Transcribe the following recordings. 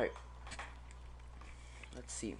Alright. Let's see.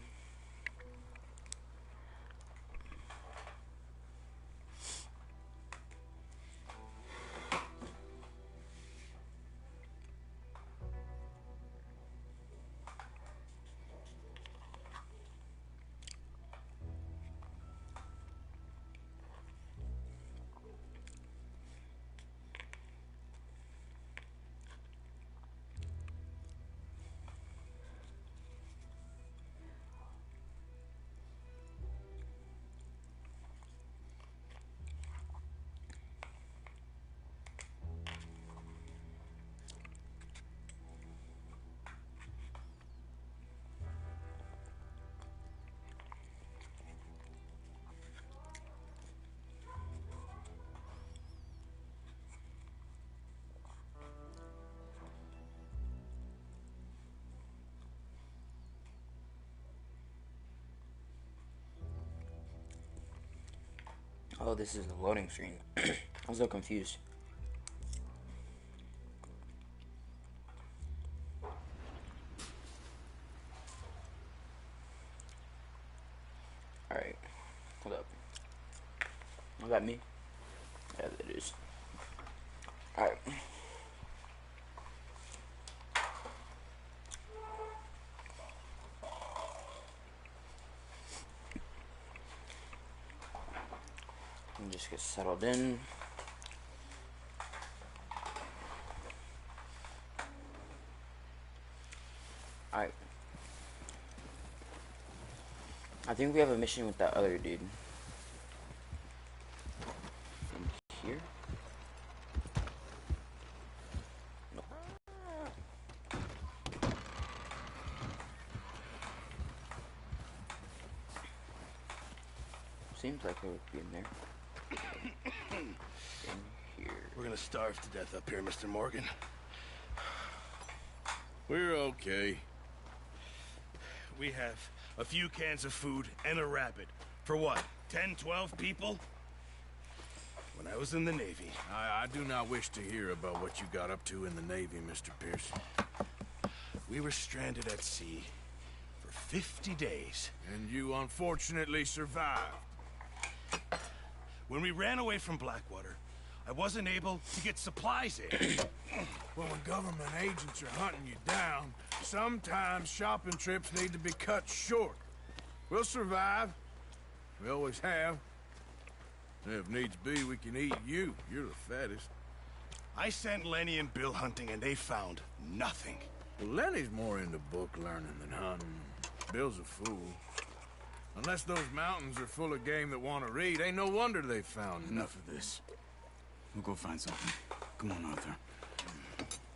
Oh, this is the loading screen. I was so confused. Alright. Hold up. Was that me? Yeah, it is. Alright. Just get settled in. Alright. I think we have a mission with that other dude. In here? Nope. Seems like it would be in there. In here. We're gonna starve to death up here, Mr. Morgan. We're okay. We have a few cans of food and a rabbit. For what, 10, 12 people? When I was in the Navy... I do not wish to hear about what you got up to in the Navy, Mr. Pierce. We were stranded at sea for 50 days. And you unfortunately survived. When we ran away from Blackwater, I wasn't able to get supplies in. Well, when government agents are hunting you down, sometimes shopping trips need to be cut short. We'll survive. We always have. And if needs be, we can eat you. You're the fattest. I sent Lenny and Bill hunting, and they found nothing. Well, Lenny's more into book learning than hunting. Bill's a fool. Unless those mountains are full of game that want to read, ain't no wonder they found Enough of this. We'll go find something. Come on, Arthur.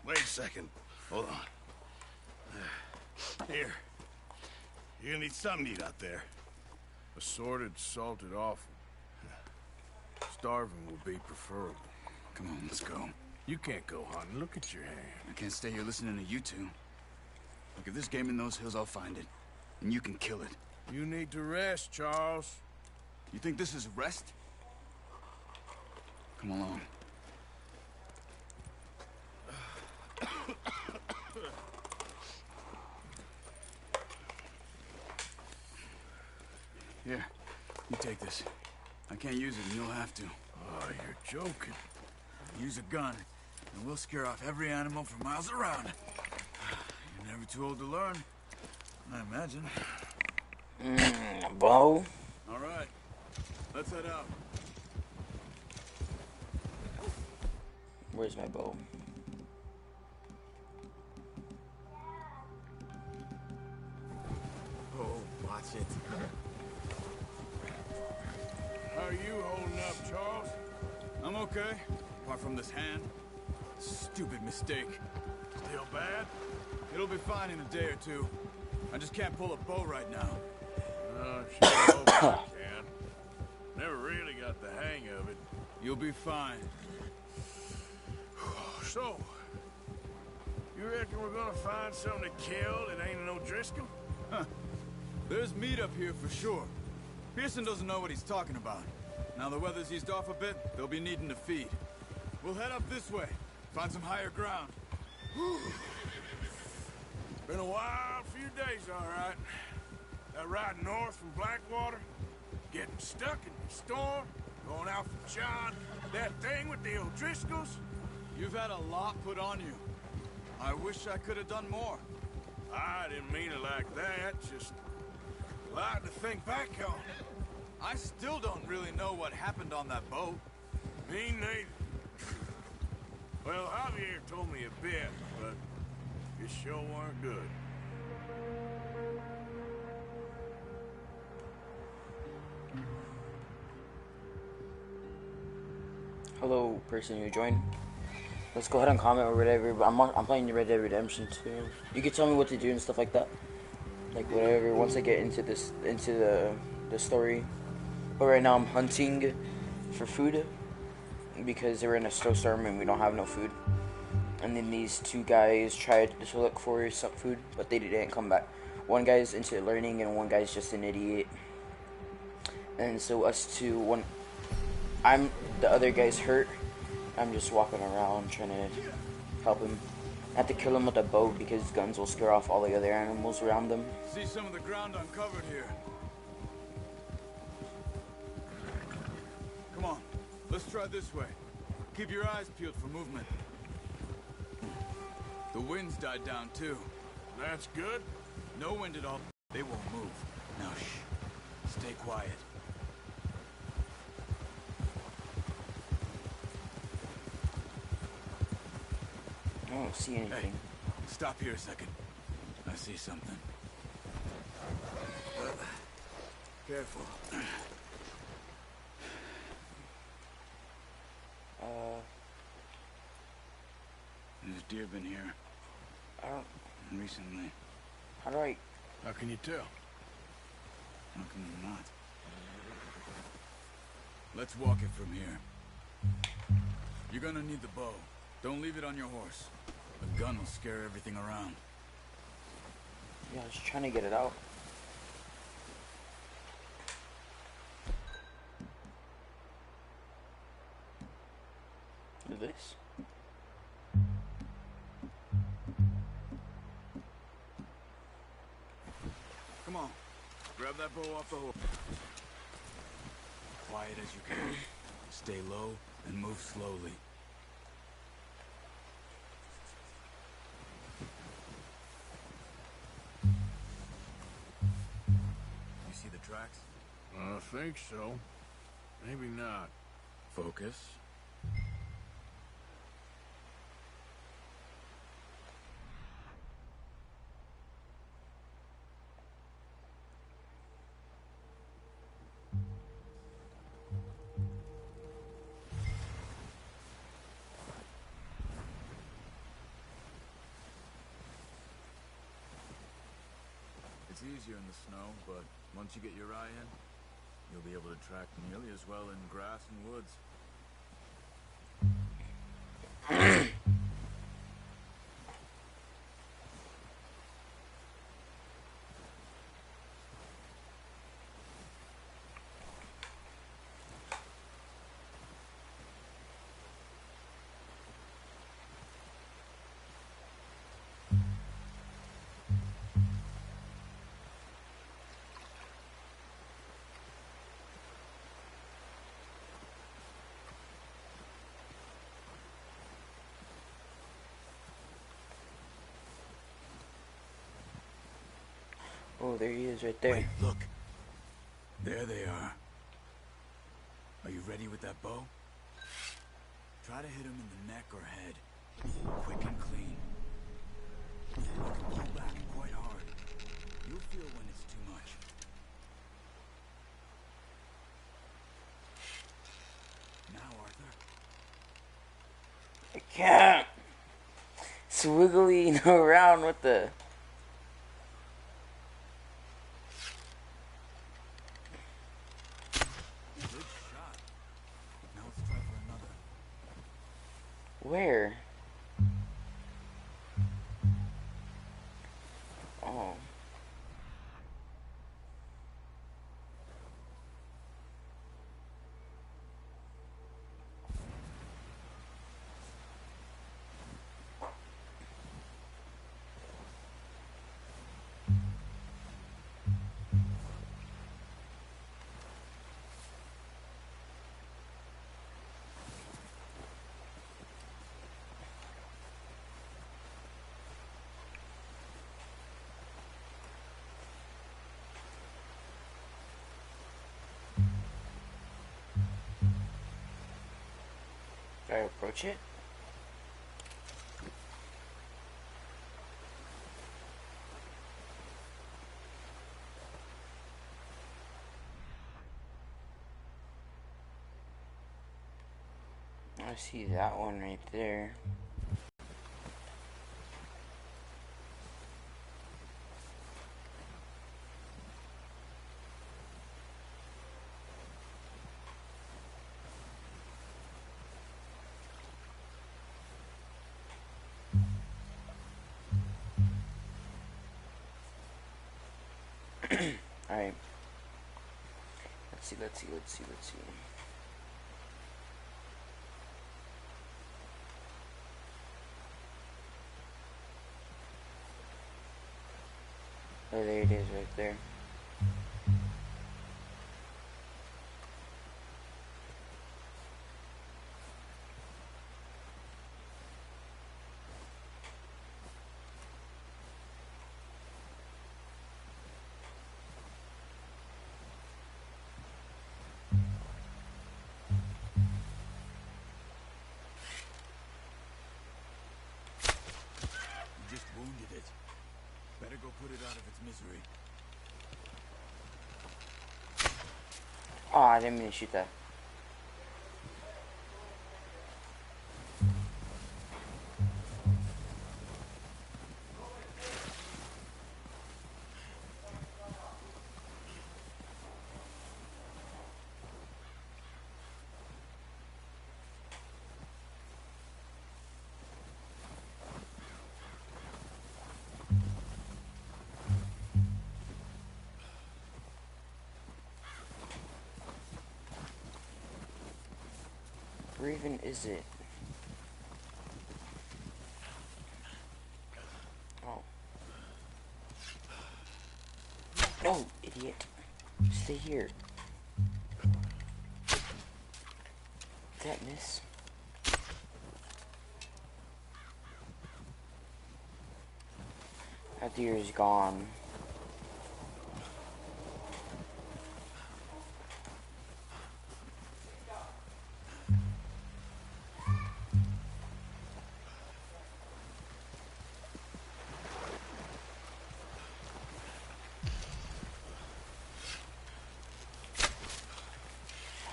Wait a second. Hold on. Here. You're gonna need something to eat out there. Assorted, salted offal. Starving will be preferable. Come on, let's go. You can't go hunting. Look at your hand. I can't stay here listening to you two. Look, if there's game in those hills, I'll find it. And you can kill it. You need to rest, Charles. You think this is rest? Come along. Here, you take this. I can't use it, and you'll have to. Oh, you're joking. Use a gun, and we'll scare off every animal for miles around. You're never too old to learn, I imagine. Bow. All right, let's head out. Where's my bow? Oh, watch it. How are you holding up, Charles? I'm okay, apart from this hand. Stupid mistake. Still bad? It'll be fine in a day or two. I just can't pull a bow right now. Oh, sure hope I can. Never really got the hang of it. You'll be fine. So, you reckon we're gonna find something to kill that ain't an O'Driscoll? Huh. There's meat up here for sure. Pearson doesn't know what he's talking about. Now the weather's eased off a bit, they'll be needing to feed. We'll head up this way, find some higher ground. Been a wild few days, all right. That ride north from Blackwater, getting stuck in the storm, going out for John, that thing with the O'Driscolls. You've had a lot put on you. I wish I could have done more. I didn't mean it like that, just a lot to think back on. I still don't really know what happened on that boat. Me neither. Well, Javier told me a bit, but it sure weren't good. Hello, person who joined. Let's go ahead and comment or whatever. But I'm playing Red Dead Redemption 2. You can tell me what to do and stuff like that. Like whatever. Once I get into the story. But right now I'm hunting for food because we're in a snowstorm and we don't have no food. And then these two guys tried to look for some food, but they didn't come back. One guy's into learning and one guy's just an idiot. And so us two, the other guy's hurt. I'm just walking around trying to help him. I have to kill him with a bow because guns will scare off all the other animals around them. See some of the ground uncovered here. Come on, let's try this way. Keep your eyes peeled for movement. The wind's died down too. That's good. No wind at all. They won't move. Now shh. Stay quiet. I don't see anything. Hey, stop here a second. I see something. Careful. There's deer been here. I don't. Recently. How do I? How can you tell? How can you not? Let's walk it from here. You're gonna need the bow. Don't leave it on your horse. The gun will scare everything around. Yeah, I was trying to get it out. This? Come on. Grab that bow off the horse. Quiet as you can. Stay low and move slowly. You see the tracks? I think so. Maybe not. Focus. It's easier in the snow, but once you get your eye in, you'll be able to track nearly as well in grass and woods. Oh, there he is right there. Wait, look. There they are. Are you ready with that bow? Try to hit him in the neck or head. Quick and clean. You can pull back quite hard. You'll feel when it's too much. Now, Arthur. I can't. It's wiggling around with the. Good shot. Now let's try for another. Where? Oh. Should I approach it? I see that one right there. Alright. Let's see. Oh, there it is right there. You just wounded it. Better go put it out of its misery. Oh, I didn't mean to shoot that. Where even is it? Oh. No, idiot. Stay here. Did that miss? That deer is gone.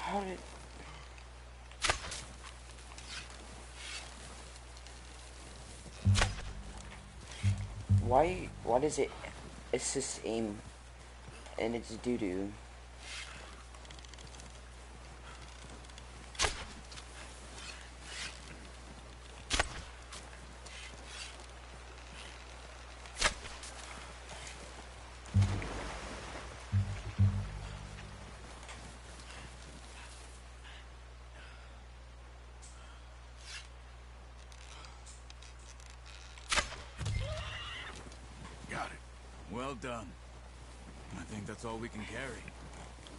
How did... Why does it assist aim and it's doo-doo? Got it. Well done. I think that's all we can carry.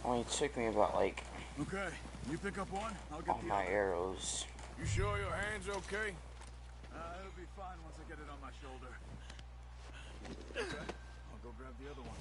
Only took me about like Okay, you pick up one, I'll get all the my other. arrows. You sure your hand's okay? It'll be fine once I get it on my shoulder. Okay, I'll go grab the other one.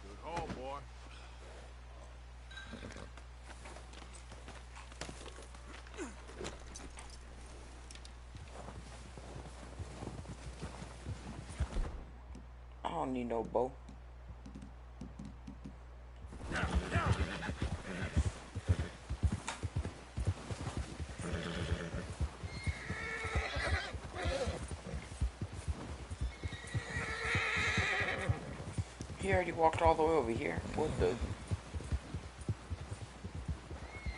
Good haul, boy. I don't need no bow. He already walked all the way over here. What the?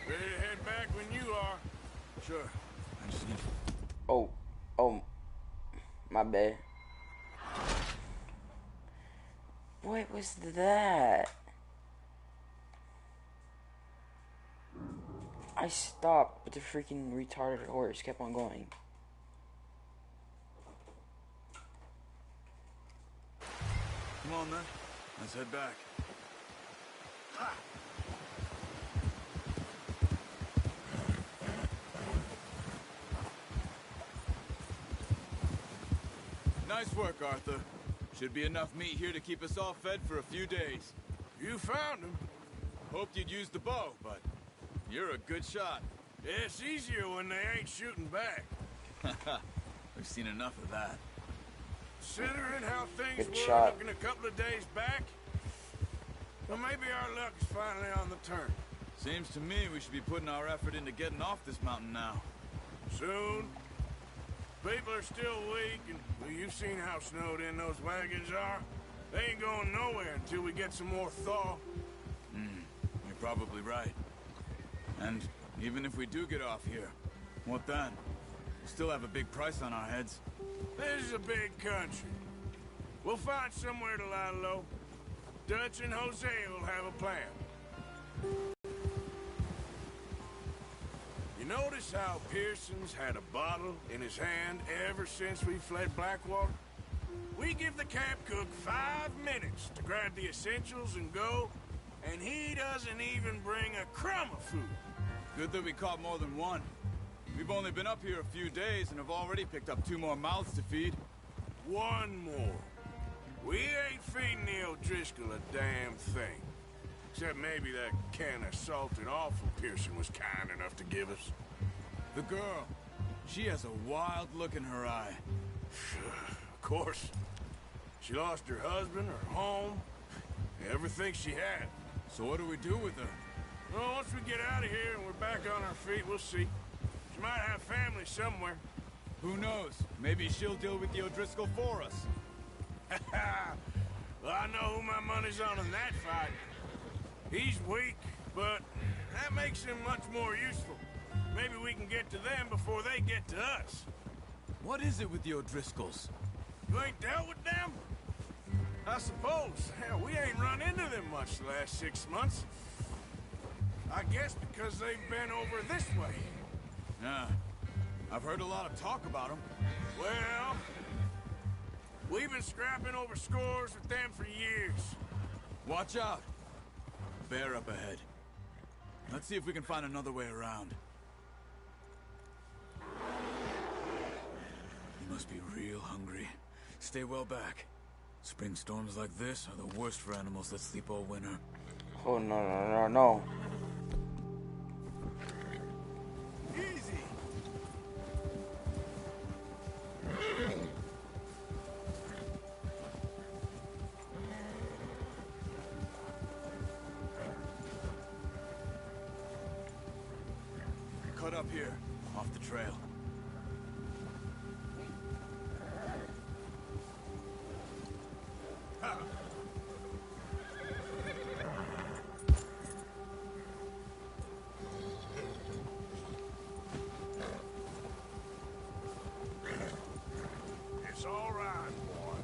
Ready to head back when you are. Sure. I just need... Oh, my bad. What was that? I stopped, but the freaking retarded horse kept on going. Come on, then. Let's head back. Ha! Nice work, Arthur. Should be enough meat here to keep us all fed for a few days. You found him. Hoped you'd use the bow, but you're a good shot. Yeah, it's easier when they ain't shooting back. We've seen enough of that. Considering how things Good were shot. looking a couple of days back, well, maybe our luck is finally on the turn. Seems to me we should be putting our effort into getting off this mountain now. Soon. People are still weak, and well, you've seen how snowed in those wagons are. They ain't going nowhere until we get some more thaw. You're probably right. And even if we do get off here, what then? We still have a big price on our heads. This is a big country. We'll find somewhere to lie low. Dutch and Jose will have a plan. You notice how Pearson's had a bottle in his hand ever since we fled Blackwater? We give the camp cook 5 minutes to grab the essentials and go, and he doesn't even bring a crumb of food. Good that we caught more than one. We've only been up here a few days and have already picked up 2 more mouths to feed. 1 more. We ain't feeding the O'Driscoll a damn thing. Except maybe that can of salted offal Pearson was kind enough to give us. The girl, she has a wild look in her eye. Of course. She lost her husband, her home, everything she had. So what do we do with her? Well, once we get out of here and we're back on our feet, we'll see. She might have family somewhere. Who knows? Maybe she'll deal with the O'Driscoll for us. Well, I know who my money's on in that fight. He's weak, but that makes him much more useful. Maybe we can get to them before they get to us. What is it with the O'Driscolls? You ain't dealt with them? I suppose. Hell, we ain't run into them much the last 6 months. I guess because they've been over this way. Yeah, I've heard a lot of talk about them. Well, we've been scrapping over scores with them for years. Watch out. Bear up ahead. Let's see if we can find another way around. You must be real hungry. Stay well back. Spring storms like this are the worst for animals that sleep all winter. Oh, no. Easy. Cut up here, off the trail. It's all right, boy.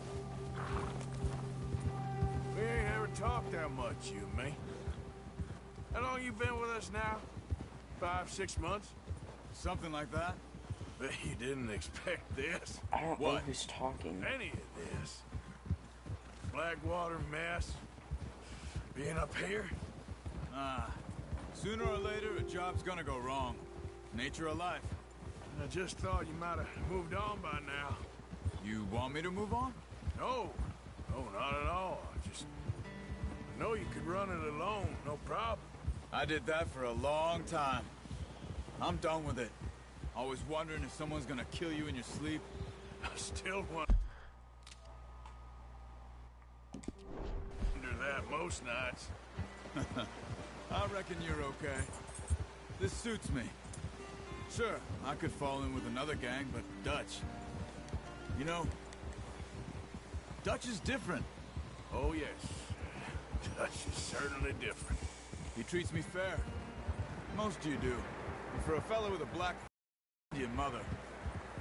We ain't ever talked that much, you and me. How long you been with us now? 5, 6 months? Something like that? Bet you didn't expect this. I don't know What? who's talking. Any of this. Blackwater mess. Being up here. Sooner or later, a job's gonna go wrong. Nature of life. I just thought you might have moved on by now. You want me to move on? No. No, not at all. I know you could run it alone, no problem. I did that for a long time. I'm done with it. Always wondering if someone's gonna kill you in your sleep. I still wonder that most nights. I reckon you're okay. This suits me. Sure, I could fall in with another gang, but Dutch... You know, Dutch is different. Oh, yes. Dutch is certainly different. He treats me fair. Most of you do. But for a fellow with a black Indian mother,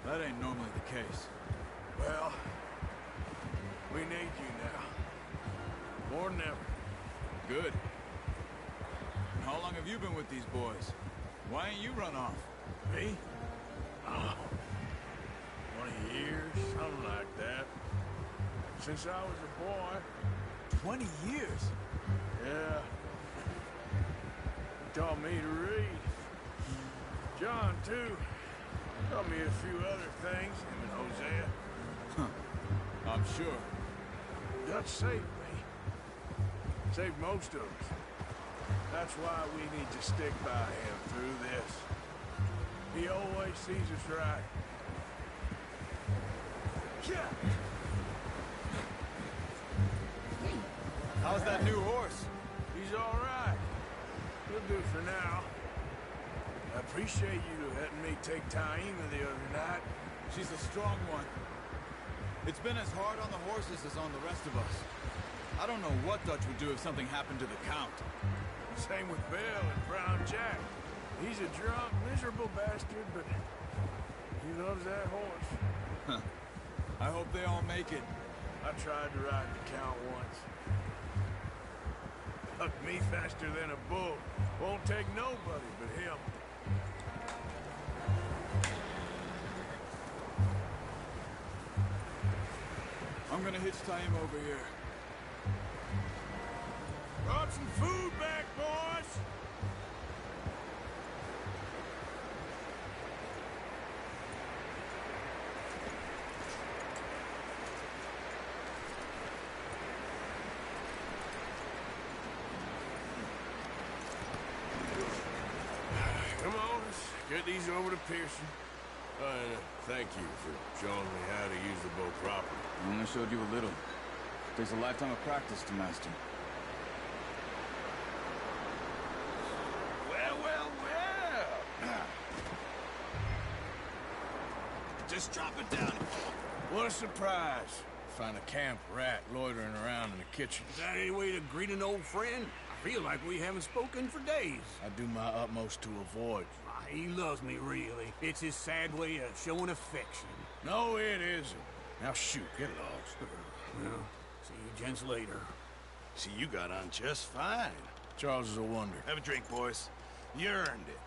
that ain't normally the case. Well, we need you now. More than ever. Good. And how long have you been with these boys? Why ain't you run off? Me? Oh, 20 years, something like that. Since I was a boy. 20 years? Yeah. He taught me to read. John, too. Taught me a few other things, him and Hosea. Huh. I'm sure. Dutch saved me. Saved most of us. That's why we need to stick by him through this. He always sees us right. Yeah. How's that new horse? He's all right. He'll do for now. I appreciate you letting me take Taima the other night. She's a strong one. It's been as hard on the horses as on the rest of us. I don't know what Dutch would do if something happened to the Count. Same with Bill and Brown Jack. He's a drunk, miserable bastard, but he loves that horse. Huh. I hope they all make it. I tried to ride the Count once. Hucked me faster than a bull. Won't take nobody but him. I'm gonna hitch Taima over here. Brought some food back, boys! Come on, let's get these over to Pearson. And thank you for showing me how to use the bow properly. I only showed you a little. Takes a lifetime of practice to master. Well. Just drop it down. What a surprise. Find a camp rat loitering around in the kitchen. Is that any way to greet an old friend? I feel like we haven't spoken for days. I do my utmost to avoid. He loves me, really. It's his sad way of showing affection. No, it isn't. Now shoot, get lost. Well, see you gents later. See, you got on just fine. Charles is a wonder. Have a drink, boys. You earned it.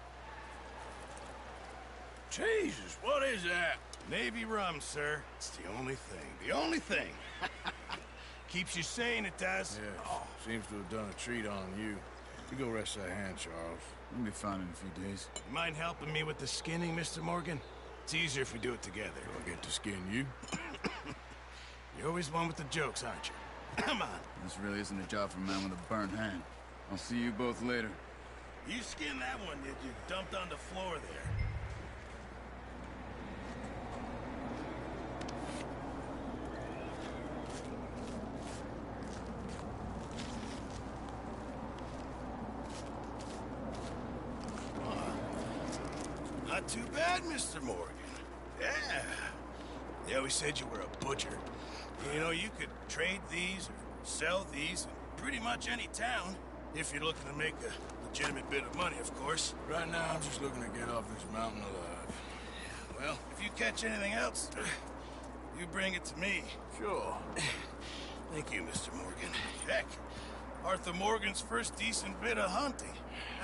Jesus, what is that? Navy rum, sir. It's the only thing. The only thing. Keeps you sane, it does. Yes, seems to have done a treat on you. You go rest that hand, Charles. We'll be fine in a few days. You mind helping me with the skinning, Mr. Morgan? It's easier if we do it together. Do I get to skin you? You're always one with the jokes, aren't you? Come on. This really isn't a job for a man with a burnt hand. I'll see you both later. You skinned that one that you dumped on the floor there. Not too bad, Mr. Morgan. Yeah. They always said you were a butcher. You know, you could trade these or sell these in pretty much any town, if you're looking to make a legitimate bit of money, of course. Right now, I'm just looking to get off this mountain alive. Well, if you catch anything else, you bring it to me. Sure. Thank you, Mr. Morgan. Heck, Arthur Morgan's first decent bit of hunting,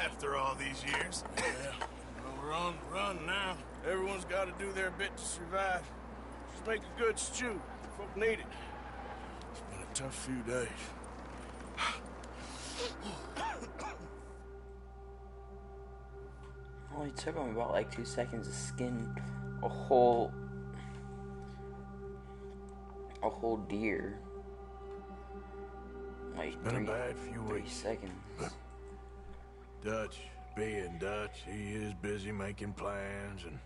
after all these years. Yeah. Well, we're on the run now. Everyone's got to do their bit to survive. Just make a good stew. Folk need it. It's been a tough few days. Only took him about like 2 seconds to skin a whole deer. Like Been a bad few 3 weeks. seconds. Dutch being Dutch, he is busy making plans, and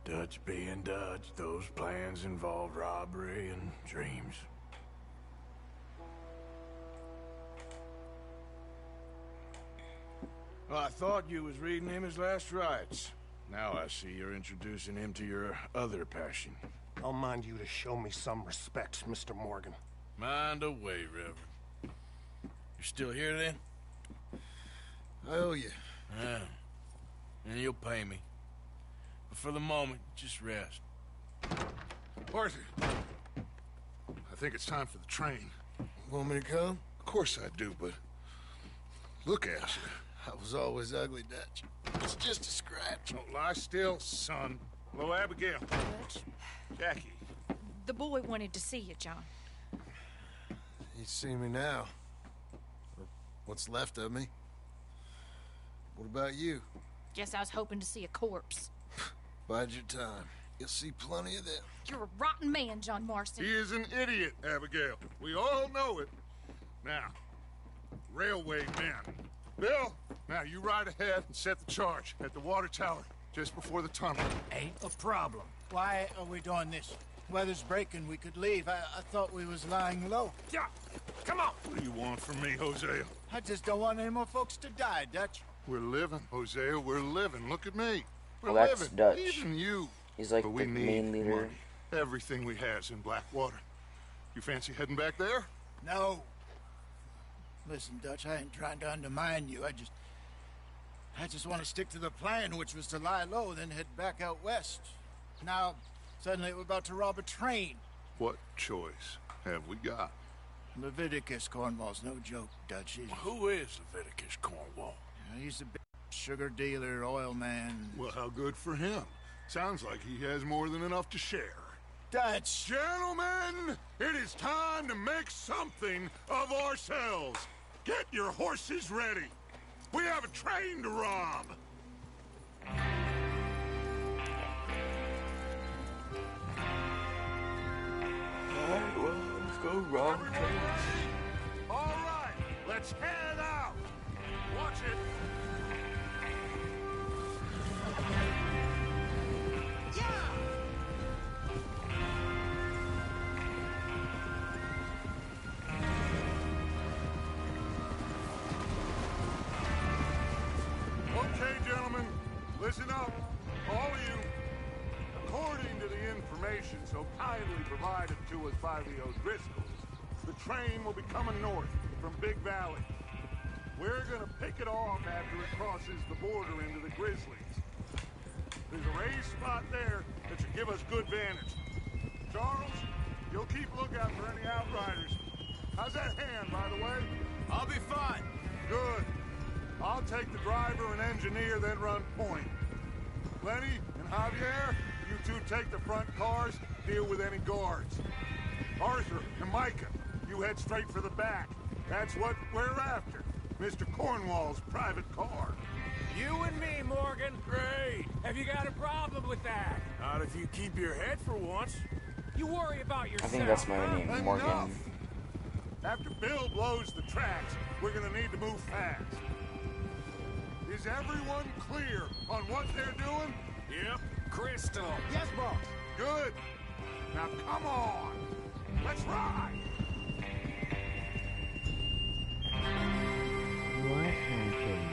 Dutch being Dutch, those plans involve robbery and dreams. Well, I thought you was reading him his last rites. Now I see you're introducing him to your other passion. I'll mind you to show me some respect, Mr. Morgan. Mind away, Reverend. You're still here, then? I owe you. Yeah. And you'll pay me. But for the moment, just rest. Arthur, I think it's time for the train. Want me to come? Of course I do, but look at you. I was always ugly, Dutch. It's just a scratch. Don't lie still, son. Hello, Abigail. Dutch, Jackie. the boy wanted to see you, John. You see me now. Or what's left of me. What about you? Guess I was hoping to see a corpse. Bide your time. You'll see plenty of them. You're a rotten man, John Marston. He is an idiot, Abigail. We all know it. Now, railway men. Bill, now you ride ahead and set the charge at the water tower just before the tunnel. Ain't a problem. Why are we doing this? Weather's breaking, we could leave. I thought we was lying low. Yeah, come on. What do you want from me, Hosea? I just don't want any more folks to die, Dutch. We're living, Hosea. We're living. Look at me. We're Well, that's living. Dutch. Even you. He's like But we the need main leader. money. Everything we has in Blackwater. You fancy heading back there? No. Listen, Dutch, I ain't trying to undermine you. I just want to stick to the plan, which was to lie low, then head back out west. Now, suddenly we're about to rob a train. What choice have we got? Leviticus Cornwall's no joke, Dutch. Who is Leviticus Cornwall? He's a big sugar dealer, oil man. Well, how good for him. Sounds like he has more than enough to share. Dutch! Gentlemen, it is time to make something of ourselves. Get your horses ready. We have a train to rob. Alright, well, let's go rob the train. All right, let's head out. Watch it. Okay, gentlemen, listen up, all of you. According to the information so kindly provided to us by the O'Driscolls, the train will be coming north from Big Valley. We're gonna pick it off after it crosses the border into the Grizzlies. There's a raised spot there that should give us good vantage. Charles, you'll keep lookout for any outriders. How's that hand, by the way? I'll be fine. Good. I'll take the driver and engineer, then run point. Lenny and Javier, you two take the front cars, deal with any guards. Arthur and Micah, you head straight for the back. That's what we're after. Mr. Cornwall's private car. You and me, Morgan. Great. Have you got a problem with that? Not if you keep your head for once. You worry about I yourself. think that's my name, Enough. Morgan. After Bill blows the tracks, we're gonna need to move fast. Is everyone clear on what they're doing? Yep. Crystal. Yes, boss. Good. Now come on. Let's ride. What happened?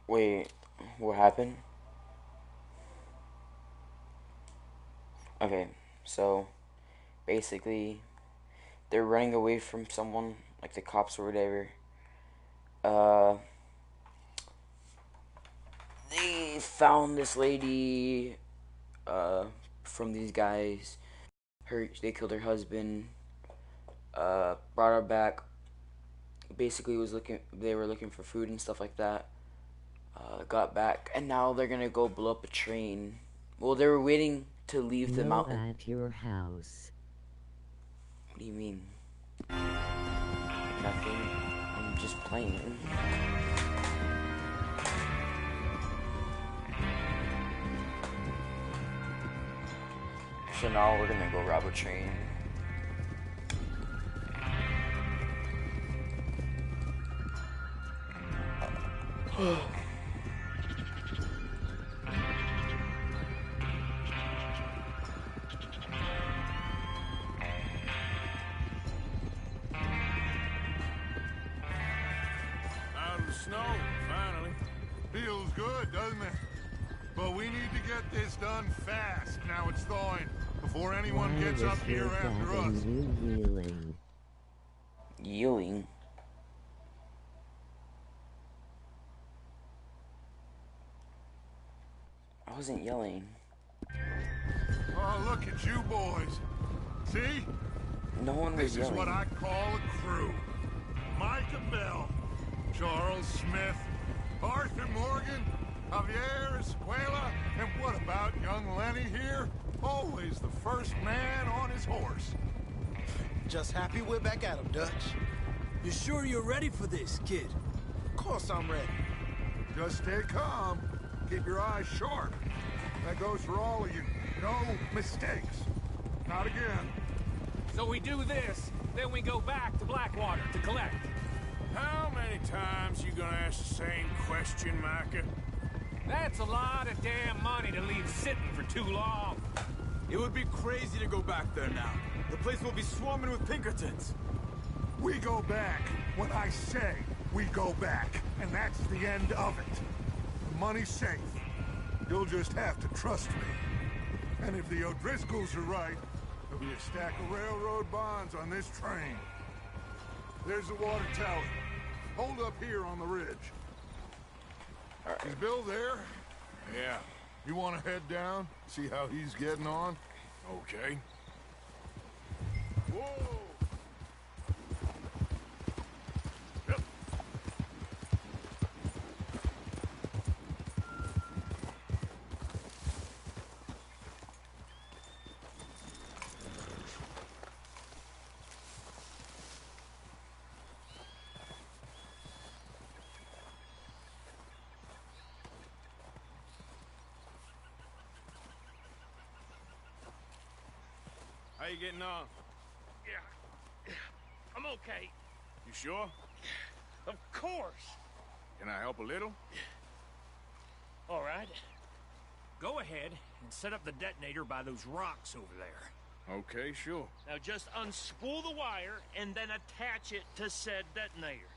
Wait, what happened? Okay, so basically they're running away from someone, like the cops or whatever. They found this lady from these guys. They killed her husband, brought her back. Basically they were looking for food and stuff like that. Got back, and now they're gonna go blow up a train. Well, they were waiting to leave the mountain. At your house. What do you mean? Nothing. I'm just playing. So now we're gonna go rob a train. Out of the snow, finally. Feels good, doesn't it? But we need to get this done fast. Now it's thawing. Before anyone Why gets was up here your after dad us. and you yelling? Yelling. I wasn't yelling. Oh, look at you boys. See? No one was This is yelling. what I call a crew. Micah Bell, Charles Smith, Arthur Morgan, Javier Escuela, and what about young Lenny here? Always the first man on his horse. Just happy we're back at him, Dutch. You sure you're ready for this, kid? Of course I'm ready. Just stay calm. Keep your eyes sharp. That goes for all of you. No mistakes. Not again. So we do this, then we go back to Blackwater to collect. How many times you gonna ask the same question, Micah? That's a lot of damn money to leave sitting for too long. It would be crazy to go back there now. The place will be swarming with Pinkertons. We go back when I say we go back, and that's the end of it. The money's safe. You'll just have to trust me. And if the O'Driscolls are right, there'll be a stack of railroad bonds on this train. There's the water tower. Hold up here on the ridge. Is Bill there? Yeah. You want to head down, see how he's getting on? Okay. Whoa! Yep. How you getting on? Yeah, I'm okay. You sure? Of course. Can I help a little? All right. Go ahead and set up the detonator by those rocks over there. Okay, sure. Now just unspool the wire and then attach it to said detonator.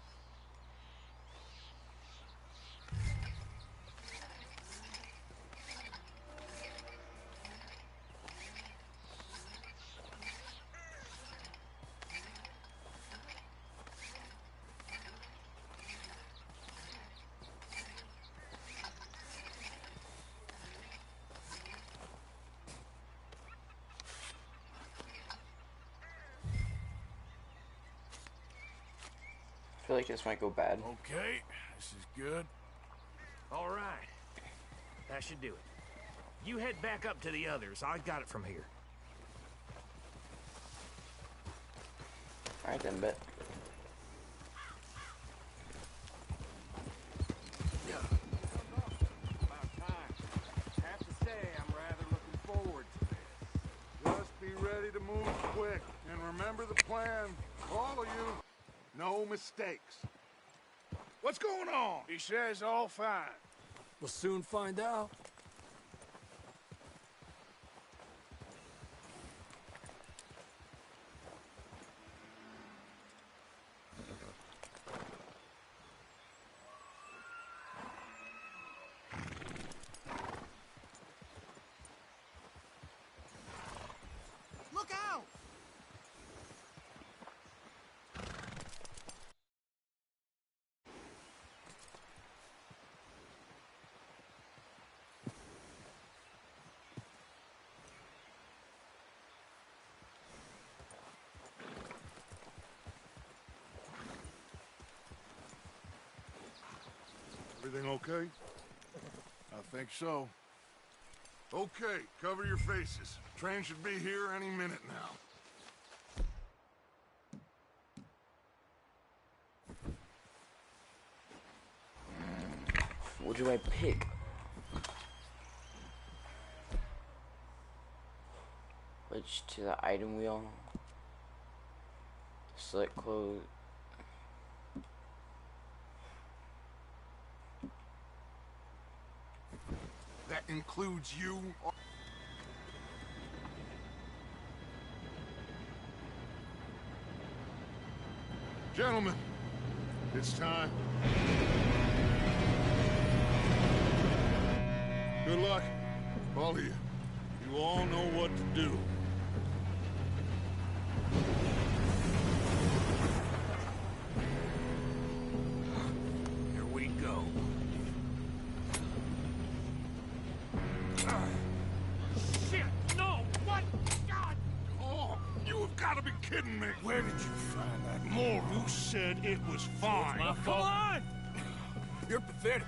I feel like this might go bad. Okay, this is good. All right. That should do it. You head back up to the others. I got it from here. Alright then, bet. About time. Have to say, I'm rather looking forward to this. Just be ready to move quick, and remember the plan, all of you. No mistakes. What's going on? He says all fine. We'll soon find out. Look out! Everything okay? I think so. Okay, cover your faces. Train should be here any minute now. What do I pick? Switch to the item wheel. Select clothes. That includes you. Gentlemen, it's time. Good luck, all of you. You all know what to do. Here we go. Shit! No! What? God! Oh, you have got to be kidding me. Where did you find that? Morgan said it was fine. Come on! You're pathetic.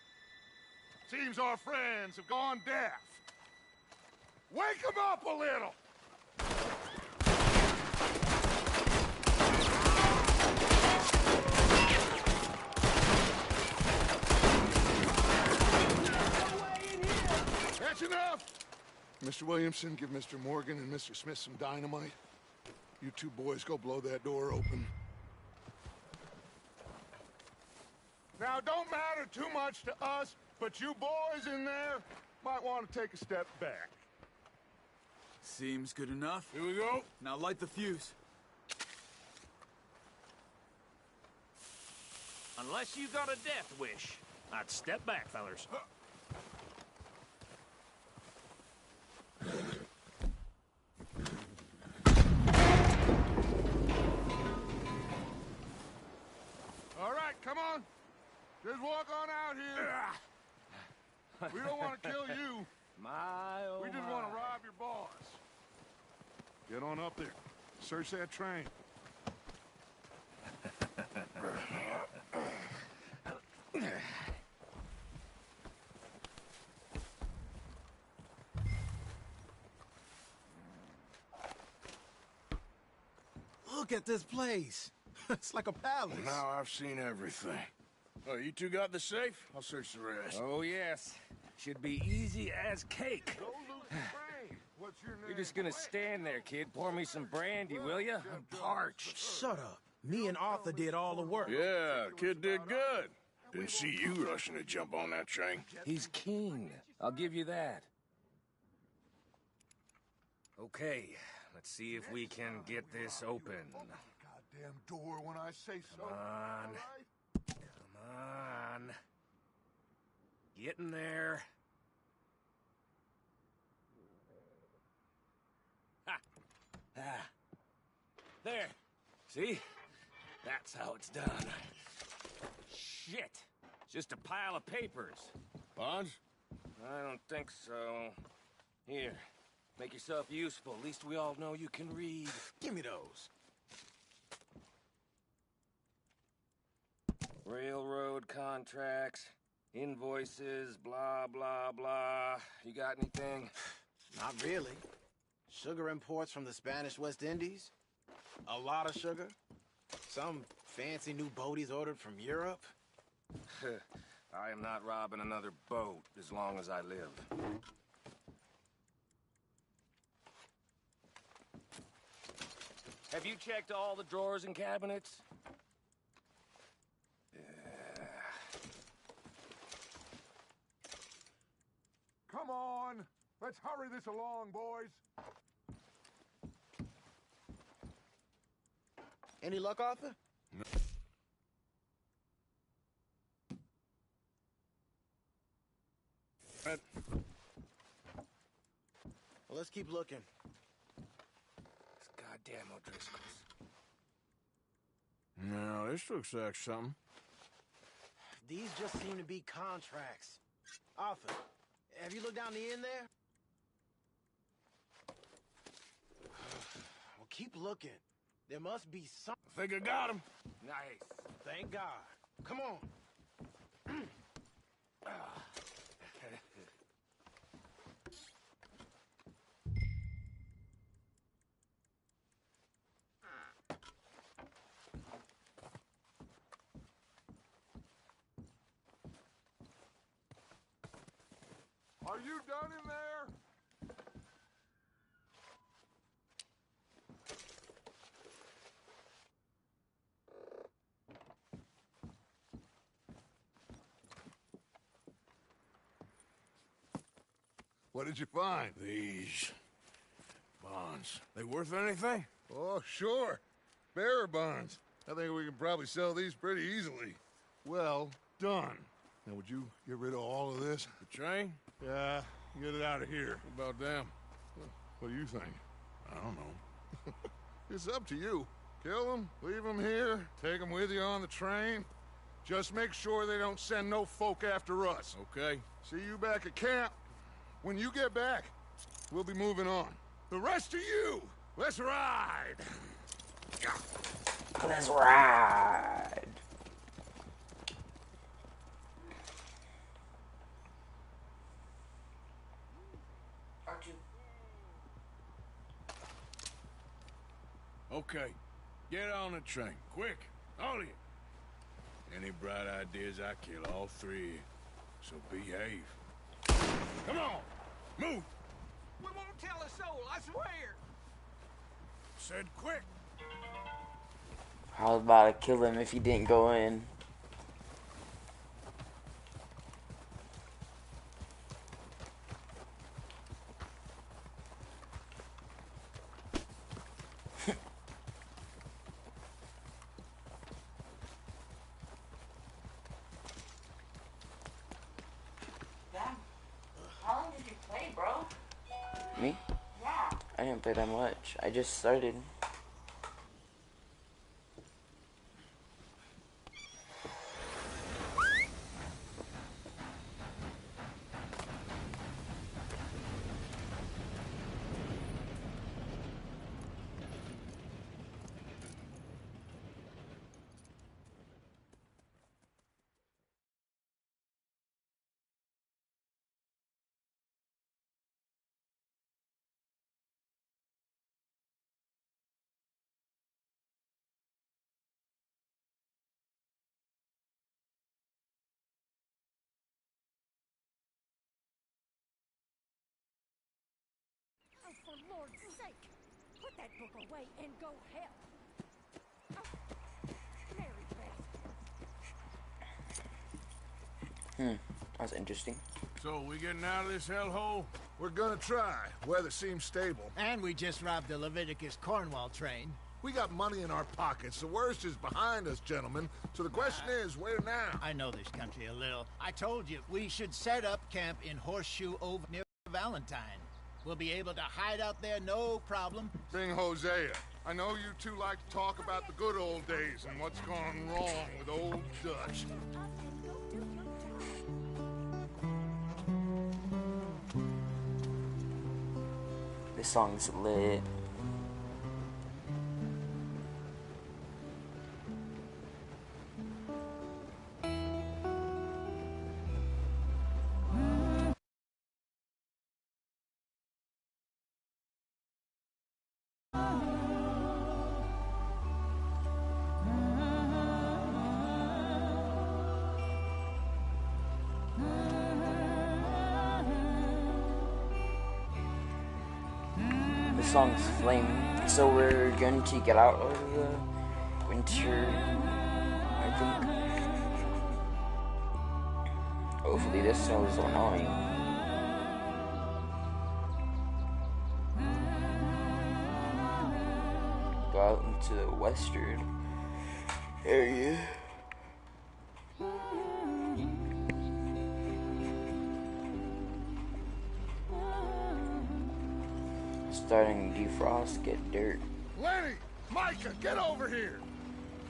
Seems our friends have gone deaf. Wake them up a little! That's enough! Mr. Williamson, give Mr. Morgan and Mr. Smith some dynamite. You two boys go blow that door open. Now, don't matter too much to us, but you boys in there might want to take a step back. Seems good enough. Here we go. Now light the fuse. Unless you got a death wish, I'd step back, fellers. All right, come on. Just walk on out here. We don't want to kill you. My, oh We just want to rob your boss. Get on up there. Search that train. Look at this place. It's like a palace. Now I've seen everything. Oh, you two got the safe? I'll search the rest. Oh, yes. Should be easy as cake. Go loot the train. What's your name? You're just gonna stand there, kid. Pour me some brandy, will you? I'm parched. Shut up. Me and Arthur did all the work. Yeah, kid did good. Didn't see you rushing to jump on that train. He's king. I'll give you that. Okay, let's see if we can get this open. Goddamn door when I say so. Come on. Come on. Get in there. Ha! Ah. There. See? That's how it's done. Shit. It's just a pile of papers. Bonds? I don't think so. Here. Make yourself useful. At least we all know you can read. Give me those. Railroad contracts, invoices, blah, blah, blah. You got anything? Not really. Sugar imports from the Spanish West Indies. A lot of sugar. Some fancy new boat he's ordered from Europe. I am not robbing another boat as long as I live. Have you checked all the drawers and cabinets? Come on. Let's hurry this along, boys. Any luck, Arthur? No. Well, let's keep looking. It's goddamn O'Driscoll's. No, this looks like something. These just seem to be contracts. Arthur, have you looked down the end there? Well, keep looking. There must be some... I think I got him. Nice. Thank God. Come on. Are you done in there? What did you find? These bonds. They worth anything? Oh, sure. Bearer bonds. I think we can probably sell these pretty easily. Well done. Now, would you get rid of all of this? The train? Yeah, get it out of here. What about them? What do you think? I don't know. It's up to you. Kill them, leave them here, take them with you on the train. Just make sure they don't send no folk after us. Okay. See you back at camp. When you get back, we'll be moving on. The rest of you, let's ride! Let's ride! Okay, get on the train, quick, all of you. Any bright ideas, I kill all three, so behave. Come on, move! We won't tell a soul, I swear! Said quick! I was about to kill him if he didn't go in. How long did you play, bro? Me? Yeah. I didn't play that much. I just started. Oh, for Lord's sake! Put that book away and go help! Oh, Mary Beth. That's interesting. So, we getting out of this hellhole? We're gonna try. Weather seems stable. And we just robbed the Leviticus Cornwall train. We got money in our pockets. The worst is behind us, gentlemen. So the question is, where now? I know this country a little. I told you, we should set up camp in Horseshoe over near Valentine. We'll be able to hide out there, no problem. Bring Hosea. I know you two like to talk about the good old days and what's gone wrong with old Dutch. This song's lit. The song's Flame. So we're going to get out of the winter, I think. Hopefully this snow is annoying. Go out into the western area. Starting to defrost, get dirt. Lenny! Micah, get over here!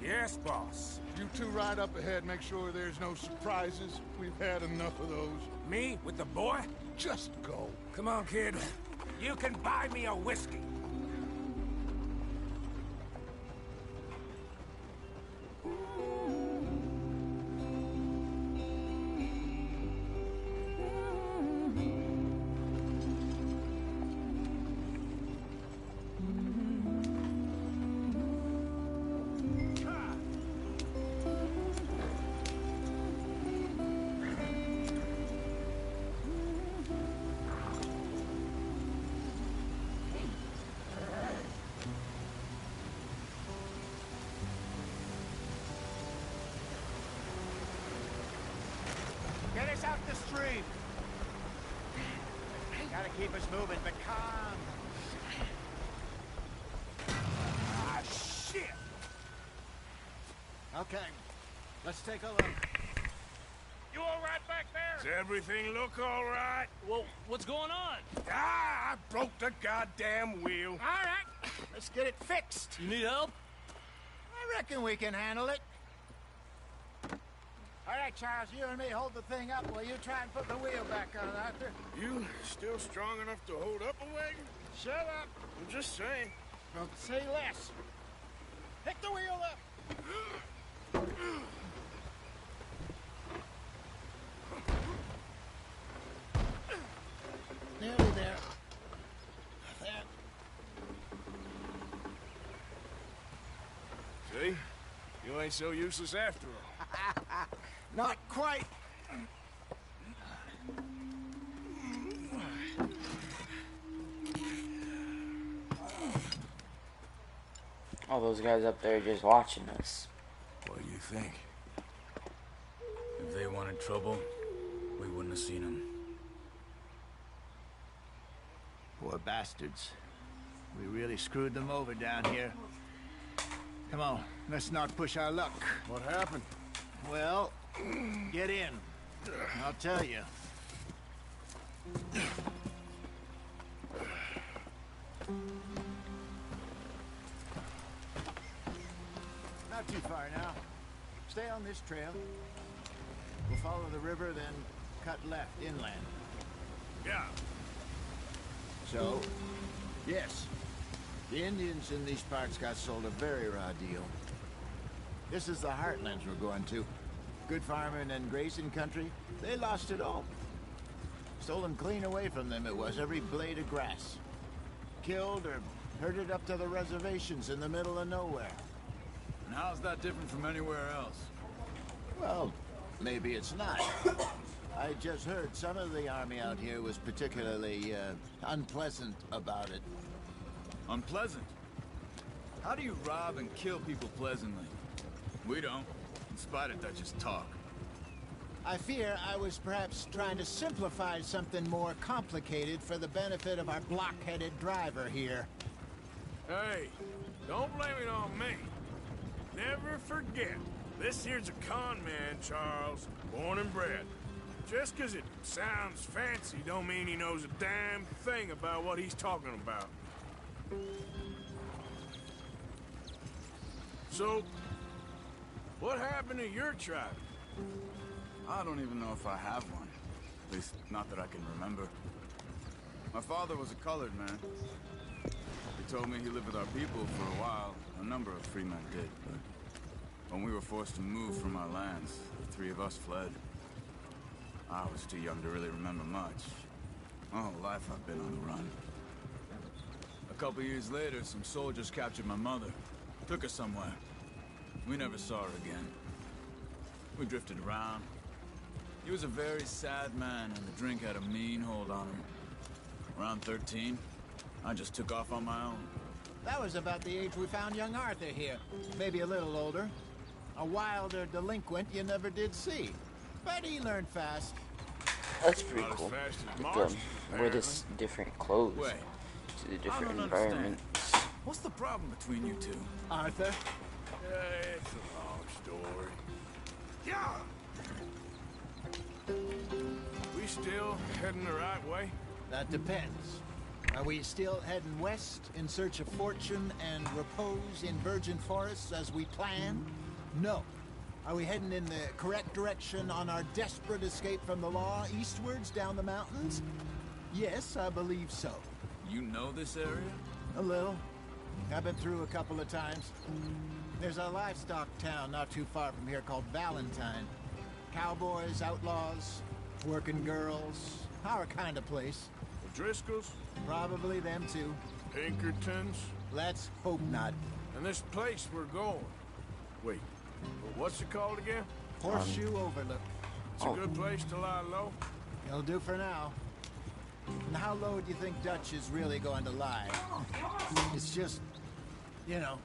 Yes, boss. You two ride up ahead, make sure there's no surprises. We've had enough of those. Me with the boy? Just go. Come on, kid. You can buy me a whiskey. Get us out the stream. Gotta keep us moving, but calm. Ah, shit! Okay, let's take a look. You all right back there? Does everything look all right? Well, what's going on? Ah, I broke the goddamn wheel. All right, let's get it fixed. You need help? I reckon we can handle it. All right, Charles, you and me hold the thing up while you try and put the wheel back on, Arthur. You still strong enough to hold up a wagon? Shut up. I'm just saying. Don't say less. Pick the wheel up. Nearly there. There. ain't so useless after all. Not quite. All those guys up there just watching us. What do you think? If they wanted trouble, we wouldn't have seen them. Poor bastards. We really screwed them over down here. Come on, let's not push our luck. What happened? Well, get in. I'll tell you. Not too far now. Stay on this trail. We'll follow the river, then cut left inland. Yeah. So, yes, the Indians in these parts got sold a very raw deal. This is the heartlands we're going to. Good farming and grazing country, they lost it all. Stolen clean away from them it was, every blade of grass. Killed or herded up to the reservations in the middle of nowhere. And how's that different from anywhere else? Well, maybe it's not. I just heard some of the army out here was particularly, unpleasant about it. Unpleasant? How do you rob and kill people pleasantly? We don't, in spite of Dutch's talk. I fear I was perhaps trying to simplify something more complicated for the benefit of our block-headed driver here. Hey, don't blame it on me. Never forget, this here's a con man, Charles, born and bred. Just 'cause it sounds fancy don't mean he knows a damn thing about what he's talking about. So, what happened to your tribe? I don't even know if I have one. At least, not that I can remember. My father was a colored man. He told me he lived with our people for a while. A number of free men did, but when we were forced to move from our lands, the three of us fled. I was too young to really remember much. My whole life I've been on the run. A couple years later, some soldiers captured my mother. Took her somewhere. We never saw her again. We drifted around. He was a very sad man, and the drink had a mean hold on him. Around 13, I just took off on my own. That was about the age we found young Arthur here. Maybe a little older. A wilder delinquent you never did see. But he learned fast. That's pretty cool. Wear this different clothes Wait, to the different I don't environment. understand. What's the problem between you two? Arthur? It's a long story. Yeah! We still heading the right way? That depends. Are we still heading west in search of fortune and repose in virgin forests as we planned? No. Are we heading in the correct direction on our desperate escape from the law eastwards down the mountains? Yes, I believe so. You know this area? A little. I've been through a couple of times. There's a livestock town not too far from here called Valentine. Cowboys, outlaws, working girls, our kind of place. The Driscolls? Probably them too. Pinkertons? Let's hope not. And this place we're going. Wait, what's it called again? Horseshoe Overlook. It's a good place to lie low? It'll do for now. And how low do you think Dutch is really going to lie? It's just, you know,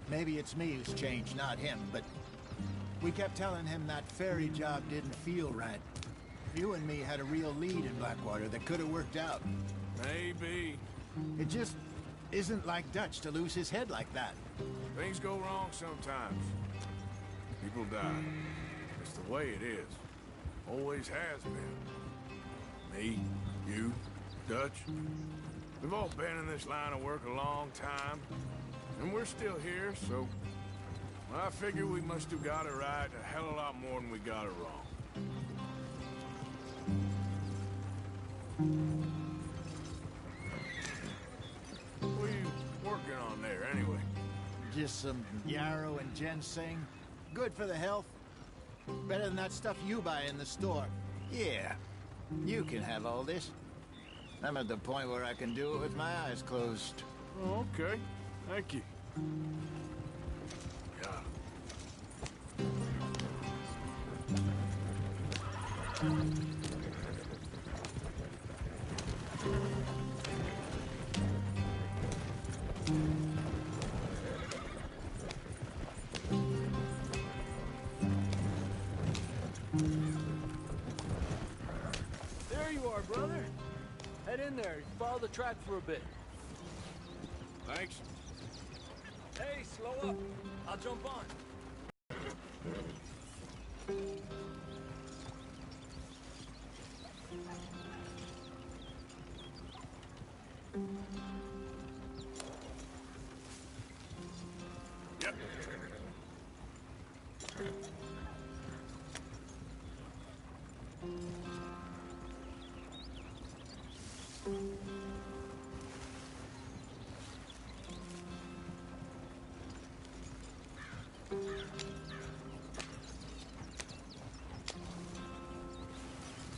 maybe it's me who's changed, not him, but we kept telling him that ferry job didn't feel right. You and me had a real lead in Blackwater that could have worked out. Maybe. It just isn't like Dutch to lose his head like that. Things go wrong sometimes. People die. It's the way it is. Always has been. Me, you, Dutch. We've all been in this line of work a long time. And we're still here, so I figure we must have got it right a hell of a lot more than we got it wrong. What are you working on there, anyway? Just some yarrow and ginseng. Good for the health. Better than that stuff you buy in the store. Yeah, you can have all this. I'm at the point where I can do it with my eyes closed. Oh, okay. Thank you. Yeah. There you are, brother. Head in there. Follow the track for a bit. Thanks. Hey, slow up. I'll jump on. Yep.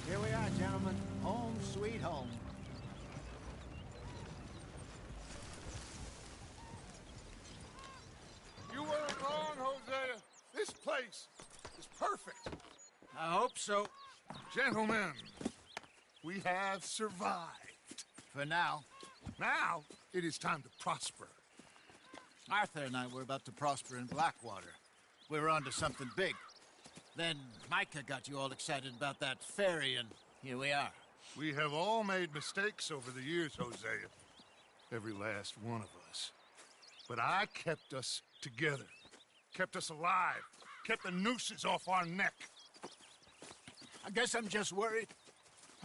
Here we are, gentlemen. Home sweet home. You weren't wrong, Hosea. This place is perfect. I hope so. Gentlemen, we have survived. For now. Now, it is time to prosper. Arthur and I were about to prosper in Blackwater. We were onto something big. Then Micah got you all excited about that ferry, and here we are. We have all made mistakes over the years, Hosea. Every last one of us. But I kept us together. Kept us alive. Kept the nooses off our neck. I guess I'm just worried.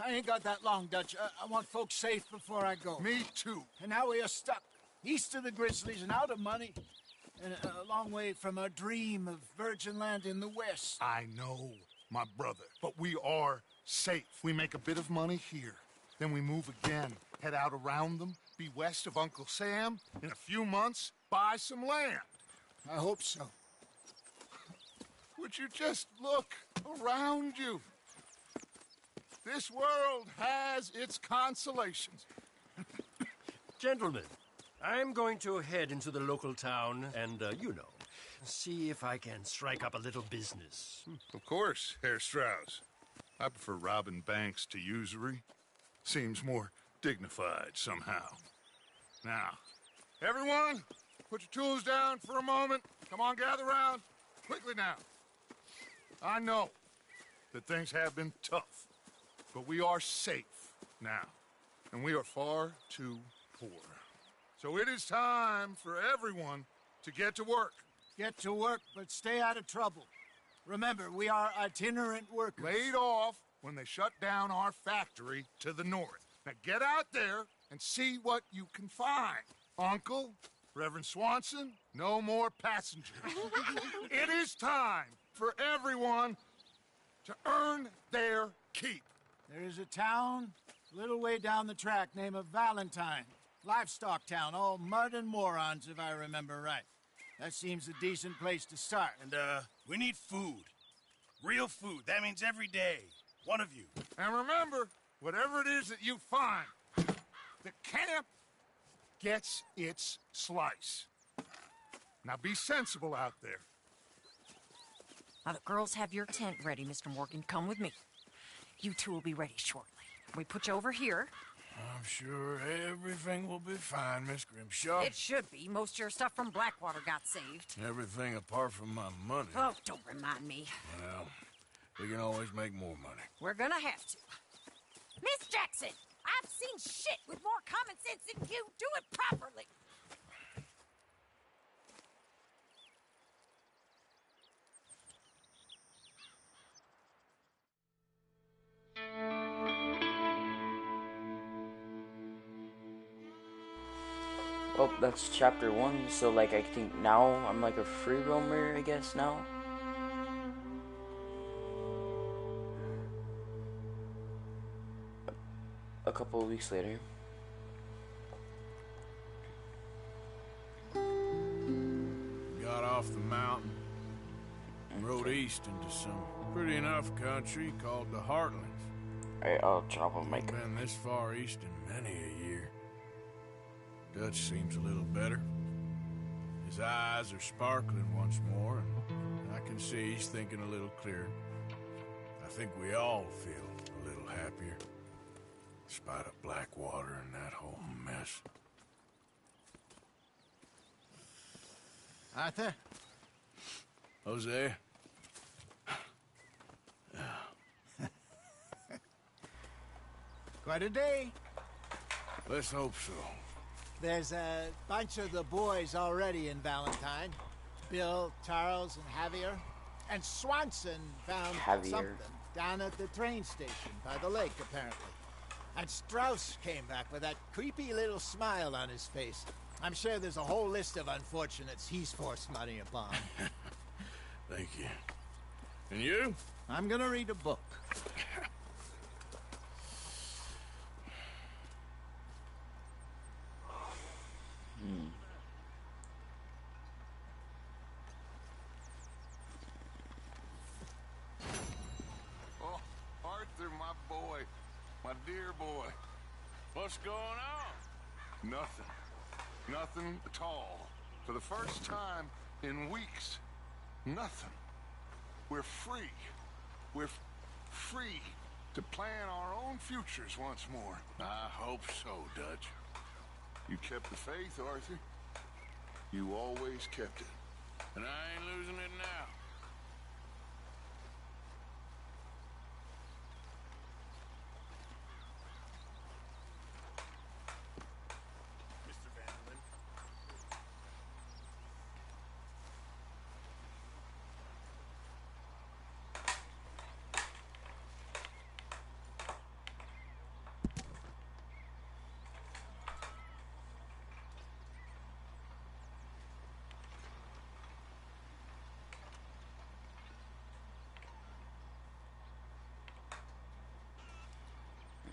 I ain't got that long, Dutch. I want folks safe before I go. Me too. And now we are stuck east of the Grizzlies and out of money. And a long way from our dream of virgin land in the west. I know, my brother. But we are safe. We make a bit of money here. Then we move again. Head out around them. Be west of Uncle Sam. In a few months, buy some land. I hope so. Would you just look around you? This world has its consolations. Gentlemen, I'm going to head into the local town and, see if I can strike up a little business. Of course, Herr Strauss. I prefer robbing banks to usury. Seems more dignified somehow. Now, everyone, put your tools down for a moment. Come on, gather round. Quickly now. I know that things have been tough, but we are safe now, and we are far too poor. So it is time for everyone to get to work. Get to work, but stay out of trouble. Remember, we are itinerant workers. Laid off when they shut down our factory to the north. Now get out there and see what you can find. Uncle, Reverend Swanson, no more passengers. It is time for everyone to earn their keep. There is a town a little way down the track named Valentine. Livestock town, all mud and morons, if I remember right. That seems a decent place to start. And, we need food. Real food. That means every day. One of you. And remember, whatever it is that you find, the camp gets its slice. Now be sensible out there. Now, the girls have your tent ready, Mr. Morgan. Come with me. You two will be ready shortly. We put you over here. I'm sure everything will be fine, Miss Grimshaw. It should be. Most of your stuff from Blackwater got saved. Everything apart from my money. Oh, don't remind me. Well, we can always make more money. We're gonna have to. Miss Jackson, I've seen shit with more common sense than you. Do it properly. Well, that's chapter 1, so, like, I think now I'm, like, a free roamer, I guess, now. A couple of weeks later. Got off the mountain and rode east into some pretty enough country called the Heartlands. Alright, I'll drop a mic. Been this far east in many a year. Dutch seems a little better. His eyes are sparkling once more, and I can see he's thinking a little clearer. I think we all feel a little happier. Despite of Blackwater and that whole mess. Arthur? Jose? Quite a day. Let's hope so. There's a bunch of the boys already in Valentine. Bill, Charles, and Javier. And Swanson found something down at the train station by the lake, apparently. And Strauss came back with that creepy little smile on his face. I'm sure there's a whole list of unfortunates he's forced money upon. Thank you. And you? I'm gonna read a book. Oh, Arthur, my boy. My dear boy. What's going on? Nothing. Nothing at all. For the first time in weeks. Nothing. We're free. We're free to plan our own futures once more. I hope so, Dutch. You kept the faith, Arthur. You always kept it. And I ain't losing it now. Mr. Vanderlyn.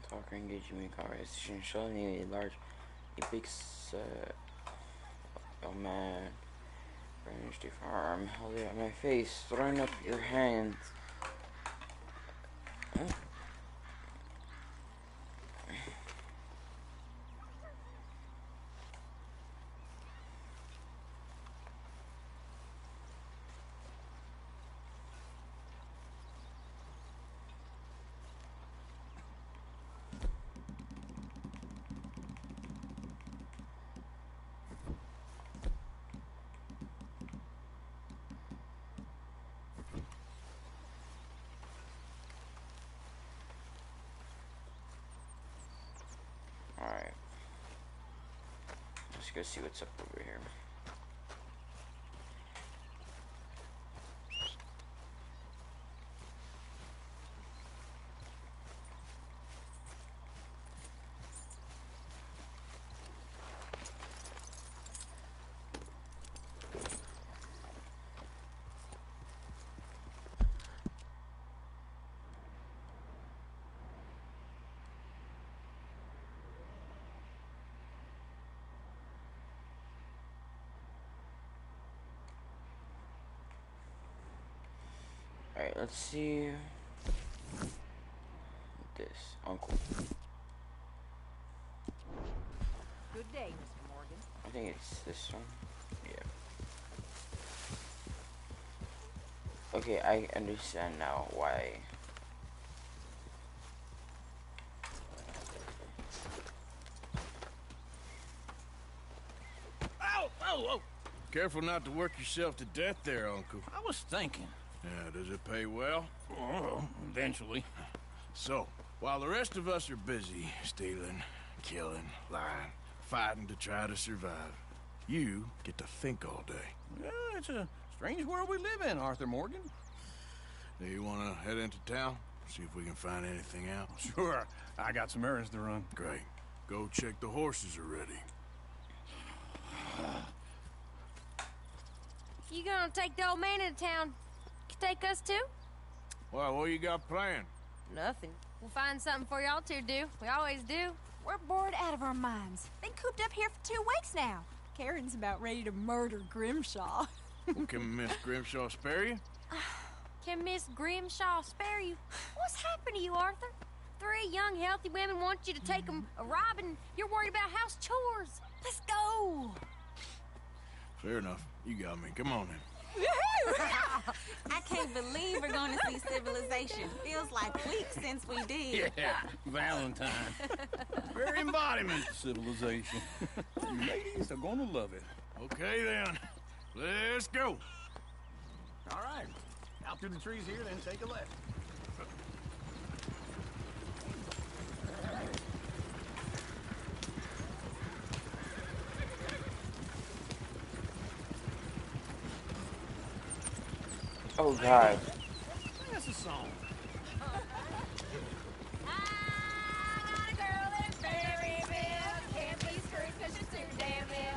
Talker engagement conversation showing a large, a big, oh man, furnished a farm, held it at my face, throwing up your hands. Huh? Alright. Let's go see what's up over here. Alright, let's see. This uncle. Good day, Mr. Morgan. I think it's this one. Yeah. Okay, I understand now why. Ow! Ow! Oh! Careful not to work yourself to death there, Uncle. I was thinking. Yeah, does it pay well? Oh, eventually. So, while the rest of us are busy stealing, killing, lying, fighting to try to survive, you get to think all day. Yeah, it's a strange world we live in, Arthur Morgan. Do you want to head into town? See if we can find anything out? Sure. I got some errands to run. Great. Go check the horses are ready. You gonna take the old man into town? Take us too? Well, what you got planned? Nothing. We'll find something for y'all to do. We always do. We're bored out of our minds. Been cooped up here for 2 weeks now. Karen's about ready to murder Grimshaw. Well, can Miss Grimshaw spare you? Can Miss Grimshaw spare you? What's happened to you, Arthur? 3 young, healthy women want you to take them a robbing. You're worried about house chores. Let's go. Fair enough. You got me. Come on then. I can't believe we're going to see Civilization. Feels like weeks since we did. Yeah, Valentine. Very embodiment of civilization. You ladies are gonna love it. Okay, then. Let's go. All right. Out through the trees here, then take a left. Oh God. That's a song.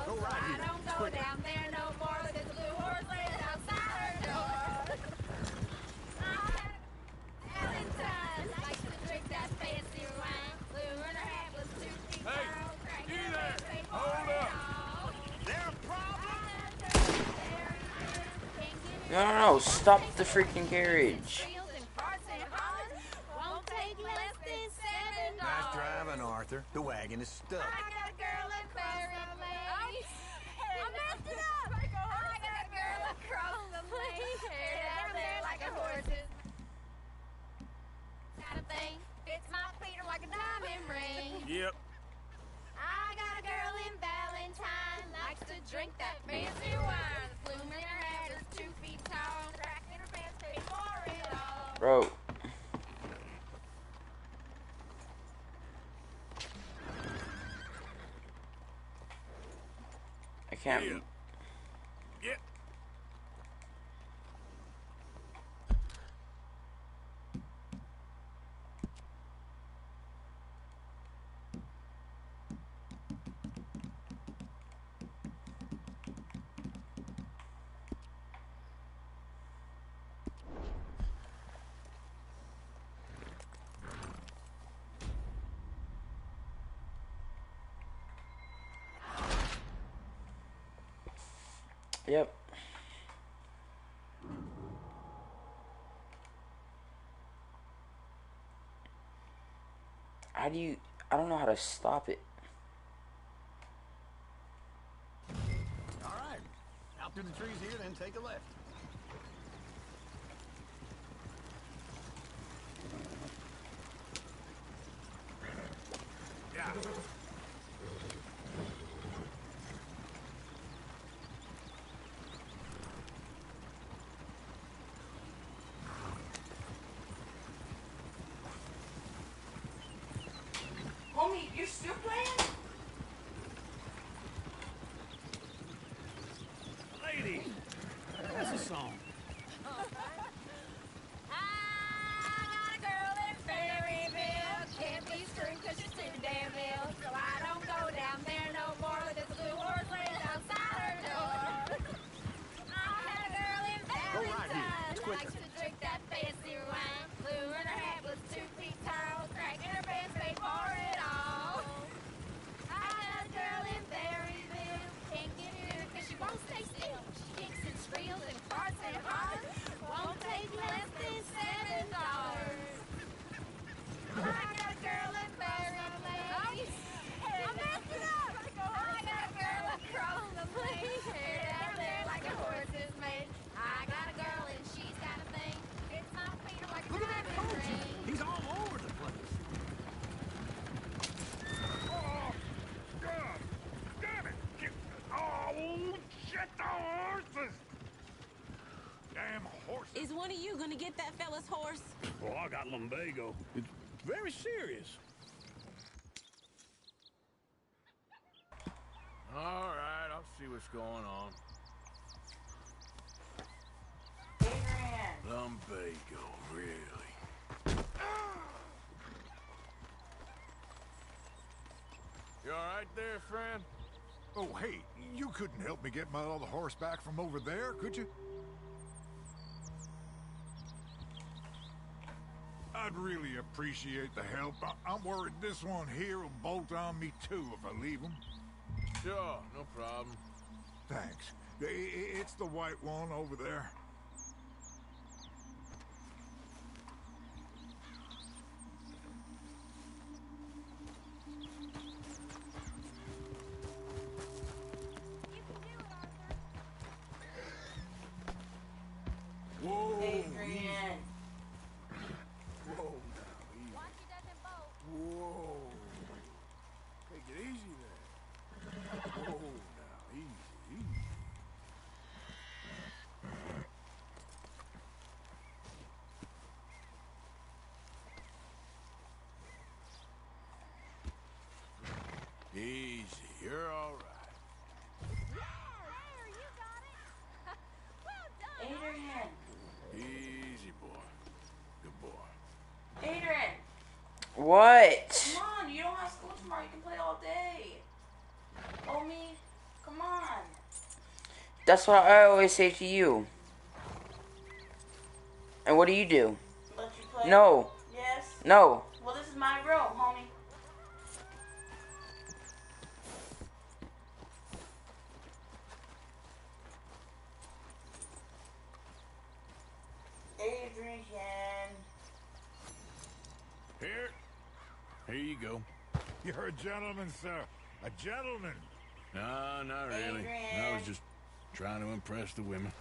Go right here. I don't go down there no more. There's a blue horse laying outside her door. Valentine likes to drink that fancy wine. Blue in her hat was 2 feet tall. You there! Hold up! There a problem? No, stop the freaking carriage. Won't take less than $7. Nice driving, Arthur. The wagon is stuck. I got a girl in Barry Lane. I messed it up. I got a girl across the lane. Hair down there like a horse's. Kind of thing fits my Peter like a diamond ring. Yep. I got a girl in Valentine. Likes to drink that fancy wine. The plume in her hat is 2 feet tall. Crack in her pants, pay for it all. Bro. I can't. Yeah. Yep. How do you... I don't know how to stop it. All right. Out through the trees here, then take a left. Yeah. Homie, you're still playing? Lady. That's a song. I got a girl in Berryville. Can't be screwed 'cause she's too damn ill. So I don't go down there no more. There's a blue horse laying outside her door. I had a girl in Valentine. Likes to drink that fancy wine. Blue in her hat was 2 feet tall. Cracking her pants, paid for it all. I had a girl in Berryville. Can't get her 'cause she won't stay still. She kicks and squeals and farts and hollers. Won't take less than $7. I got a girl in Barry Lane. I messed it up. I got a girl across the plain. Hair down there like a horse's mane. I got a girl and she's got a thing. It's my feet like a diamond ring. He's all over the place. Oh, God. Damn it. Oh, shit, the horses. Damn horses. Is one of you gonna get that fella's horse? Well, I got lumbago. It's very serious. All right, I'll see what's going on. Lumbago, really? You all right there, friend? Oh, hey, you couldn't help me get my other horse back from over there, could you? I'd really appreciate the help. I'm worried this one here will bolt on me too if I leave him. Sure, no problem. Thanks. It's the white one over there. Easy, you're all right. Adrian! Easy, boy. Good boy. Adrian! What? Come on, you don't have school tomorrow. You can play all day. Omi, come on. That's what I always say to you. And what do you do? Let you play? No. Yes? No. Well, this is my room, homie. Adrian. Here you go. You're a gentleman, sir. A gentleman. No, not really. Adrian. I was just trying to impress the women.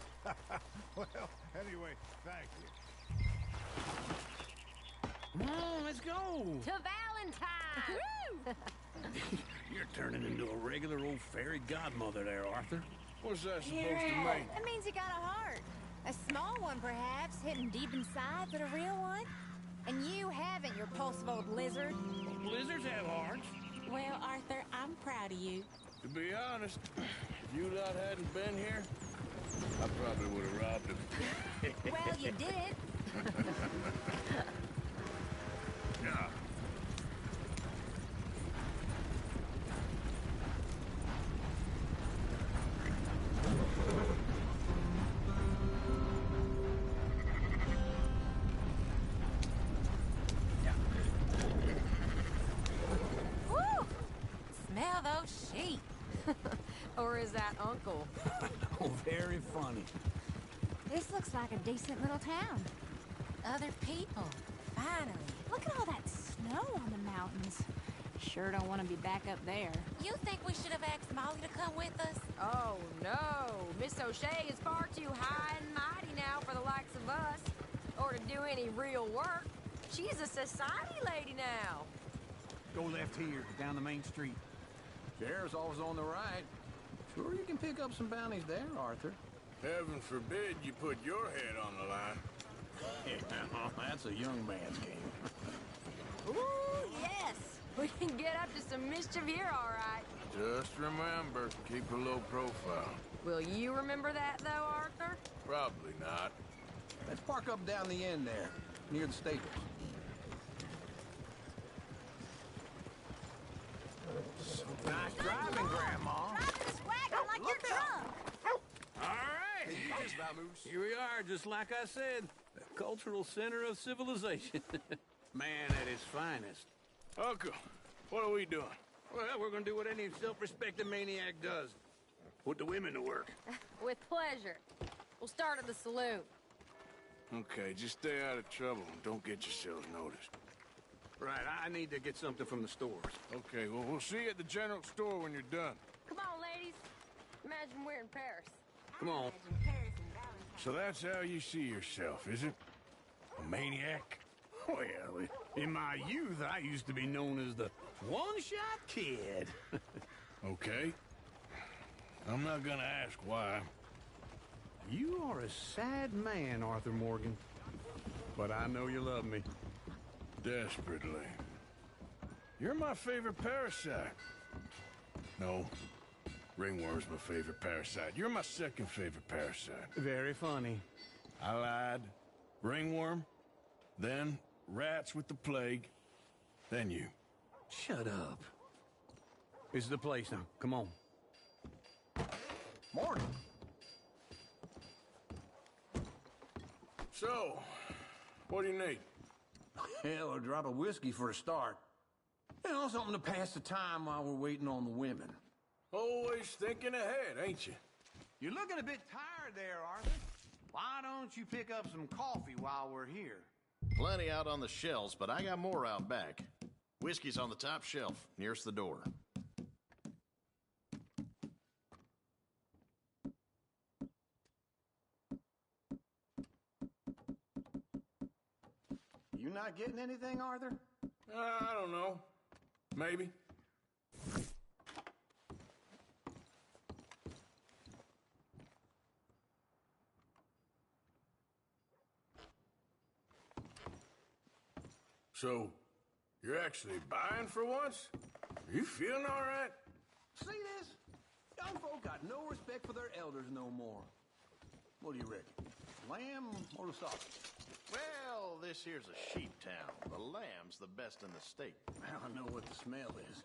Well, anyway, thank you. Come on, let's go. To Valentine! You're turning into a regular old fairy godmother there, Arthur. What's that supposed to Adrian. mean? That means you got a heart. A small one, perhaps, hidden deep inside, but a real one. And you haven't, you repulsive old lizard. Lizards have hearts. Well, Arthur, I'm proud of you. To be honest, if you lot hadn't been here, I probably would have robbed him. Well, you did. Yeah. Woo! Smell those sheep. Or is that Uncle? Oh, very funny. This looks like a decent little town. Other people. Finally. Look at all that snow on the mountains. Sure don't want to be back up there. You think we should have asked Molly to come with us? Oh, no. Miss O'Shea is far too high and mighty now for the likes of us. Or to do any real work. She's a society lady now. Go left here, down the main street. Sheriff's always on the right. Sure you can pick up some bounties there, Arthur. Heaven forbid you put your head on the line. Yeah, that's a young man's game. Ooh, yes. We can get up to some mischief here, all right. Just remember, keep a low profile. Will you remember that, though, Arthur? Probably not. Let's park up down the end there, near the stables. Nice driving, Grandma. Driving this wagon like you're drunk. All right. Here we are, just like I said. The cultural center of civilization. Man at his finest. Uncle, what are we doing? Well, we're gonna do what any self-respecting maniac does. Put the women to work. With pleasure. We'll start at the saloon. Okay, just stay out of trouble and don't get yourselves noticed. Right, I need to get something from the stores. Okay, well, we'll see you at the general store when you're done. Come on, ladies. Imagine we're in Paris. Come on. So that's how you see yourself, is it? A maniac? Well, in my youth, I used to be known as the one-shot kid. Okay. I'm not gonna ask why. You are a sad man, Arthur Morgan. But I know you love me. Desperately. You're my favorite parasite. No. Ringworm's my favorite parasite. You're my second favorite parasite. Very funny. I lied. Ringworm. Then rats with the plague. Then you. Shut up. This is the place now. Come on. Morning. So, what do you need? Hell, a drop of whiskey for a start. You know, something to pass the time while we're waiting on the women. Always thinking ahead, ain't you? You're looking a bit tired there, Arthur. Why don't you pick up some coffee while we're here? Plenty out on the shelves, but I got more out back. Whiskey's on the top shelf, nearest the door. You not getting anything, Arthur? I don't know. Maybe. So, you're actually buying for once? You feeling all right? See this? Young folk got no respect for their elders no more. What do you reckon? Lamb or the sausage? Well, this here's a sheep town. The lamb's the best in the state. I don't know what the smell is.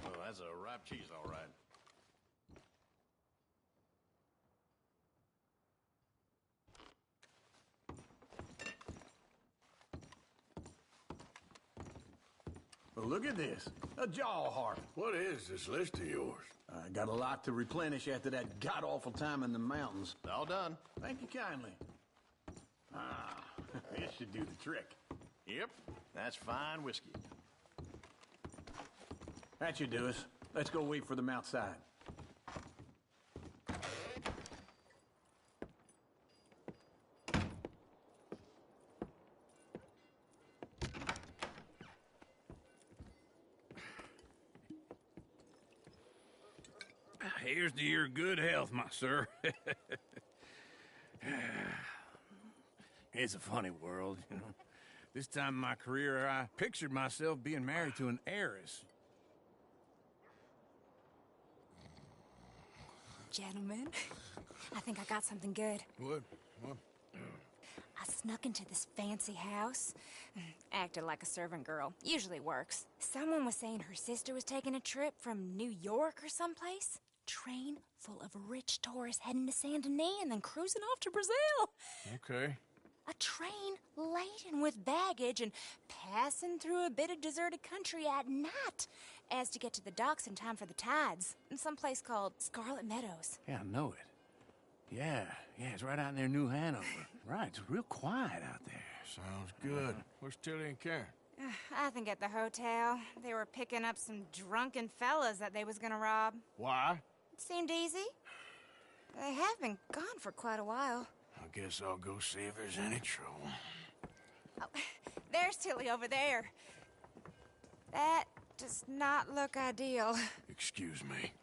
Oh, that's a ripe cheese, all right. Well, look at this. A jaw heart. What is this list of yours? I got a lot to replenish after that god-awful time in the mountains. All done. Thank you kindly. Ah, this should do the trick. Yep, that's fine whiskey. That should do us. Let's go wait for them outside. Here's to your good health, my sir. It's a funny world, you know. This time in my career, I pictured myself being married to an heiress. Gentlemen, I think I got something good. What? I snuck into this fancy house. Acted like a servant girl. Usually works. Someone was saying her sister was taking a trip from New York or someplace. Train full of rich tourists heading to Saint Denis and then cruising off to Brazil. Okay. A train laden with baggage and passing through a bit of deserted country at night as to get to the docks in time for the tides in some place called Scarlet Meadows. Yeah, I know it. Yeah, it's right out near New Hanover. Right, it's real quiet out there. Sounds good. Where's Tilly and Karen? I think at the hotel. They were picking up some drunken fellas that they was gonna rob. Why? It seemed easy. They have been gone for quite a while. I guess I'll go see if there's any trouble. Oh, there's Tilly over there. That does not look ideal. Excuse me.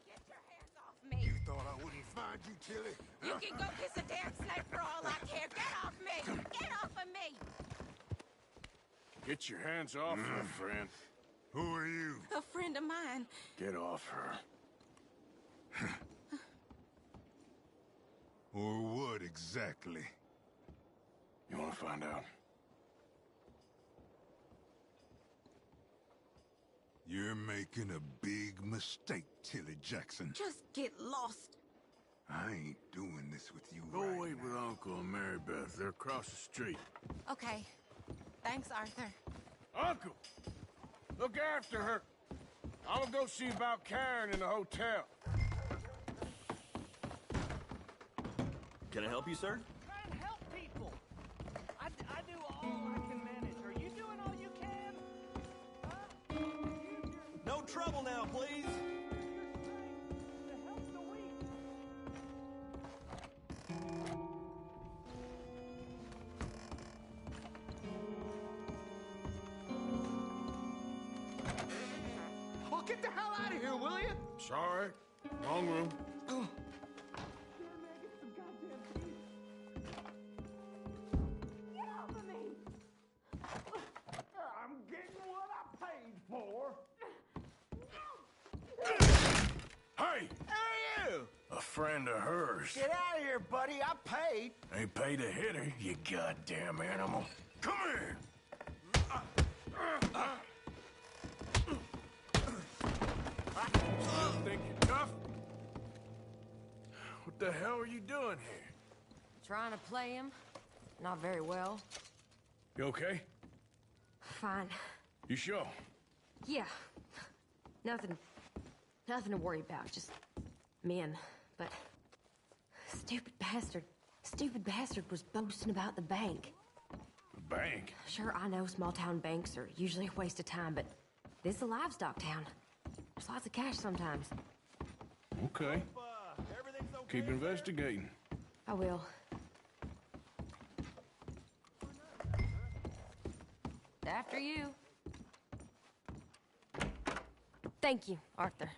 Get your hands off me! You thought I wouldn't find you, Tilly? You can go kiss a damn snake for all I care. Get off me! Get off of me! Get your hands off her, friend. Who are you? A friend of mine. Get off her. Or what exactly? You want to find out? You're making a big mistake, Tilly Jackson. Just get lost. I ain't doing this with you. Go wait with Uncle and Mary Beth. They're across the street. Okay. Thanks, Arthur. Uncle! Look after her. I'm gonna go see about Karen in the hotel. Can I help you, sir? Try and help people. I do all I can manage. Are you doing all you can? No trouble now, please. To help the weak. Oh, get the hell out of here, will you? Sorry. Wrong room. Get off of me! I'm getting what I paid for. Hey! Who are you? A friend of hers. Get out of here, buddy. I paid. Ain't paid to hit her, you goddamn animal. Come here! Think you're tough? What the hell are you doing here? Trying to play him. Not very well. You okay? Fine. You sure? Yeah. Nothing to worry about. Just men. But stupid bastard was boasting about the bank. The bank? Sure, I know small town banks are usually a waste of time, but this is a livestock town. There's lots of cash sometimes. Okay. Keep investigating. I will. After you. Thank you, Arthur.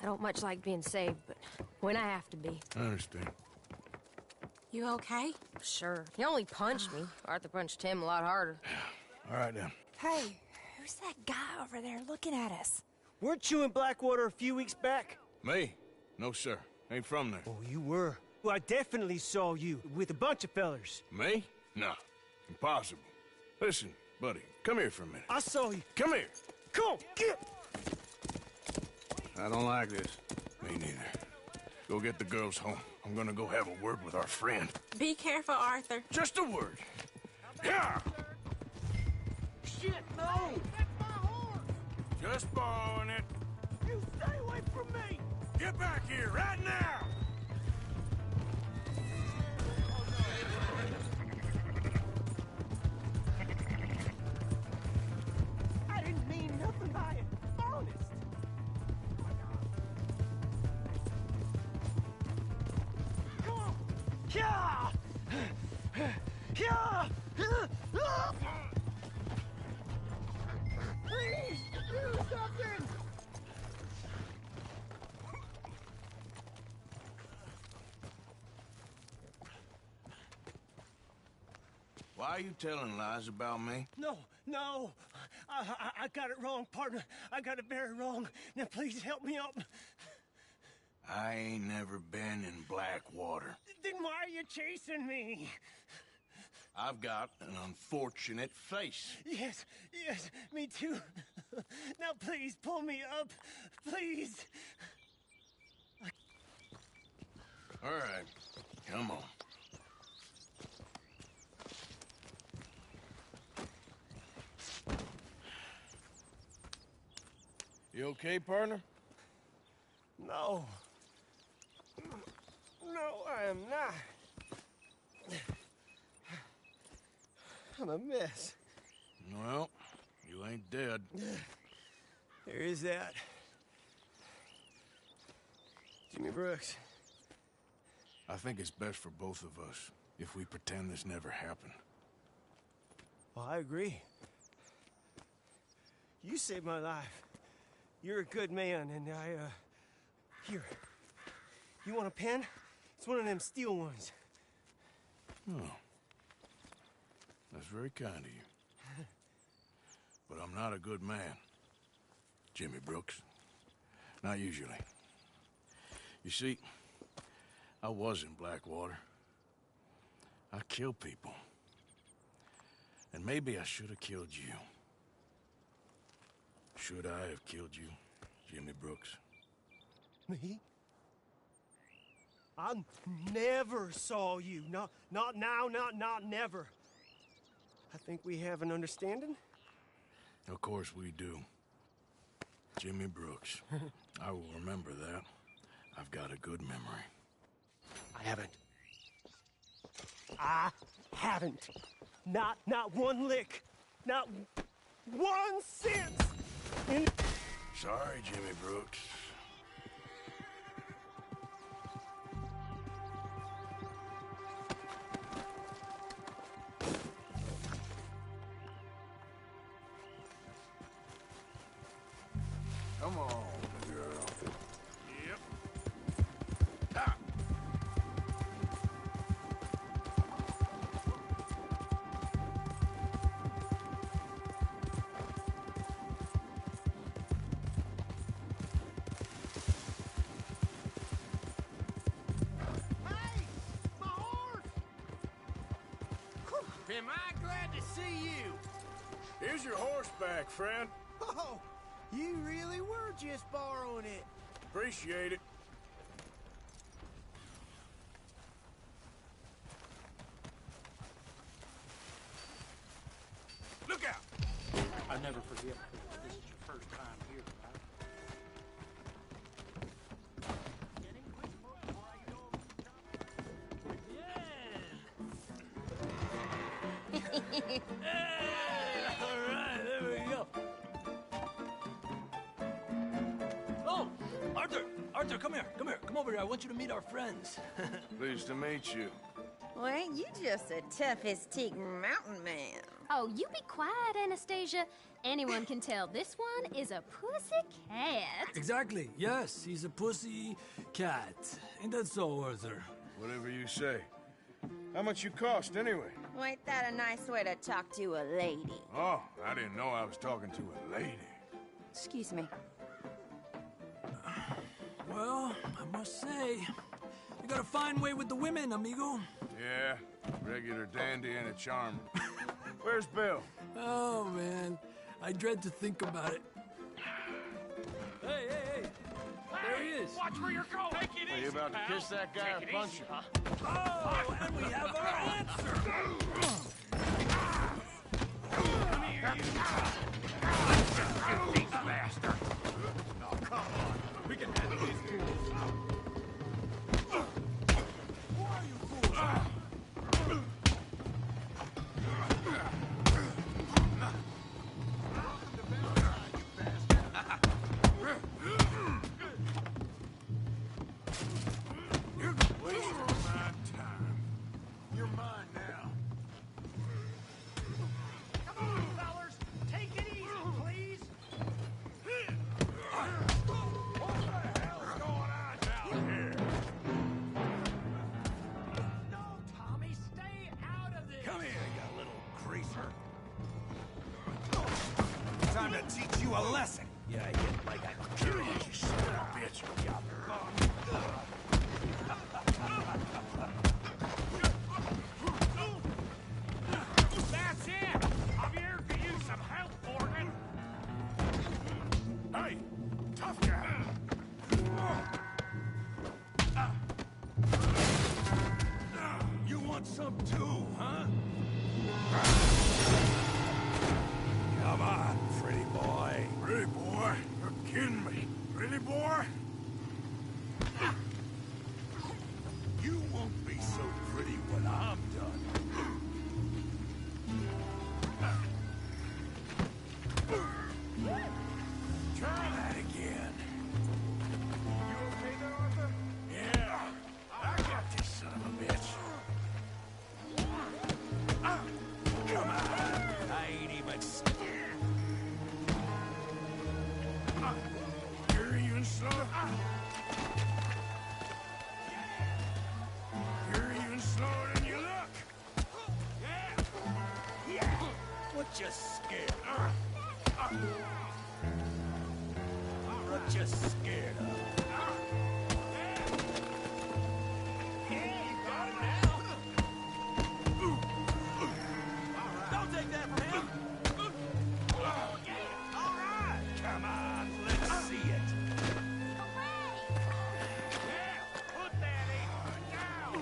I don't much like being saved, but when I have to be. I understand. You okay? Sure. He only punched me. Arthur punched him a lot harder. All right, then. Hey, Who's that guy over there looking at us? Weren't you in Blackwater a few weeks back? Me? No, sir. Ain't from there. Oh, you were. Well, I definitely saw you with a bunch of fellers. Me? No. Impossible. Listen, buddy, come here for a minute. I saw you. Come here. Come on, get! I don't like this. Me neither. Go get the girls home. I'm gonna go have a word with our friend. Be careful, Arthur. Just a word. Yeah! Shit, no! Just borrowing it. You stay away from me! Get back here, right now! I didn't mean nothing by it. Honest. Come on. Yeah! Yeah! Please, do something! Why are you telling lies about me? No. I got it wrong, partner. I got it very wrong. Now, please help me up. I ain't never been in Blackwater. Then why are you chasing me? I've got an unfortunate face. Yes, me too. Now, please, pull me up. Please. All right, come on. You okay, partner? No. No, I am not. I'm a mess. Well, you ain't dead. There is that. Jimmy Brooks. I think it's best for both of us if we pretend this never happened. Well, I agree. You saved my life. You're a good man, and here. You want a pen? It's one of them steel ones. Oh. That's very kind of you. But I'm not a good man, Jimmy Brooks. Not usually. You see, I was in Blackwater. I killed people. And maybe I should have killed you. Should I have killed you, Jimmy Brooks? Me? I never saw you. Not now, not never. I think we have an understanding? Of course we do. Jimmy Brooks. I will remember that. I've got a good memory. I haven't. Not one lick. Not 1 cent. Sorry, Jimmy Brooks. Come on, girl. Yep. Ah. Hey! My horse! Am I glad to see you? Here's your horseback, friend. Oh, you really were just borrowing it. Appreciate it. Look out! I never forget. This is your first time here, Hey, all right, there we go. Oh, Arthur, come here. Come over here. I want you to meet our friends. Pleased to meet you. Well, ain't you just a tough as teak mountain man? Oh, you be quiet, Anastasia. Anyone can tell this one is a pussy cat. Exactly. Yes, he's a pussy cat. Ain't that so, Arthur? Whatever you say. How much you cost, anyway? Ain't that a nice way to talk to a lady? Oh, I didn't know I was talking to a lady. Excuse me. Well, I must say, you got a fine way with the women, amigo. Yeah, regular dandy and a charmer. Where's Bill? Oh, man. I dread to think about it. Hey, hey, hey! There he is! Watch where you're going! Take it easy, you about to pal. kiss that guy Take or it punch easy, him? huh? Oh, and we have our answer! Come here, you filthy bastard! Oh, come on. We can handle these fools. Who are you fools? You're wasting my time. You're mine now. Come on, fellas! Take it easy, please! What the hell's going on down here? No, Tommy, stay out of this! Come here, you little greaser. Time to teach you a lesson. Yeah, I get like I kill you, you son of a bitch. That's it! Javier could use some help, Morgan! Hey, tough guy. You want some too, huh? Come on, pretty boy. Pretty boy? You're kidding me. Pretty boy? You won't be so pretty when I'm done. Try that again. You okay there, Arthur? Yeah. I got this son of a bitch. Come on. I ain't even scared. You're even slower. You're even slower than you look. Yeah. What you scared? What you scared of? Don't take that from him! All right! Come on, let's see it. Yeah, put that apron down!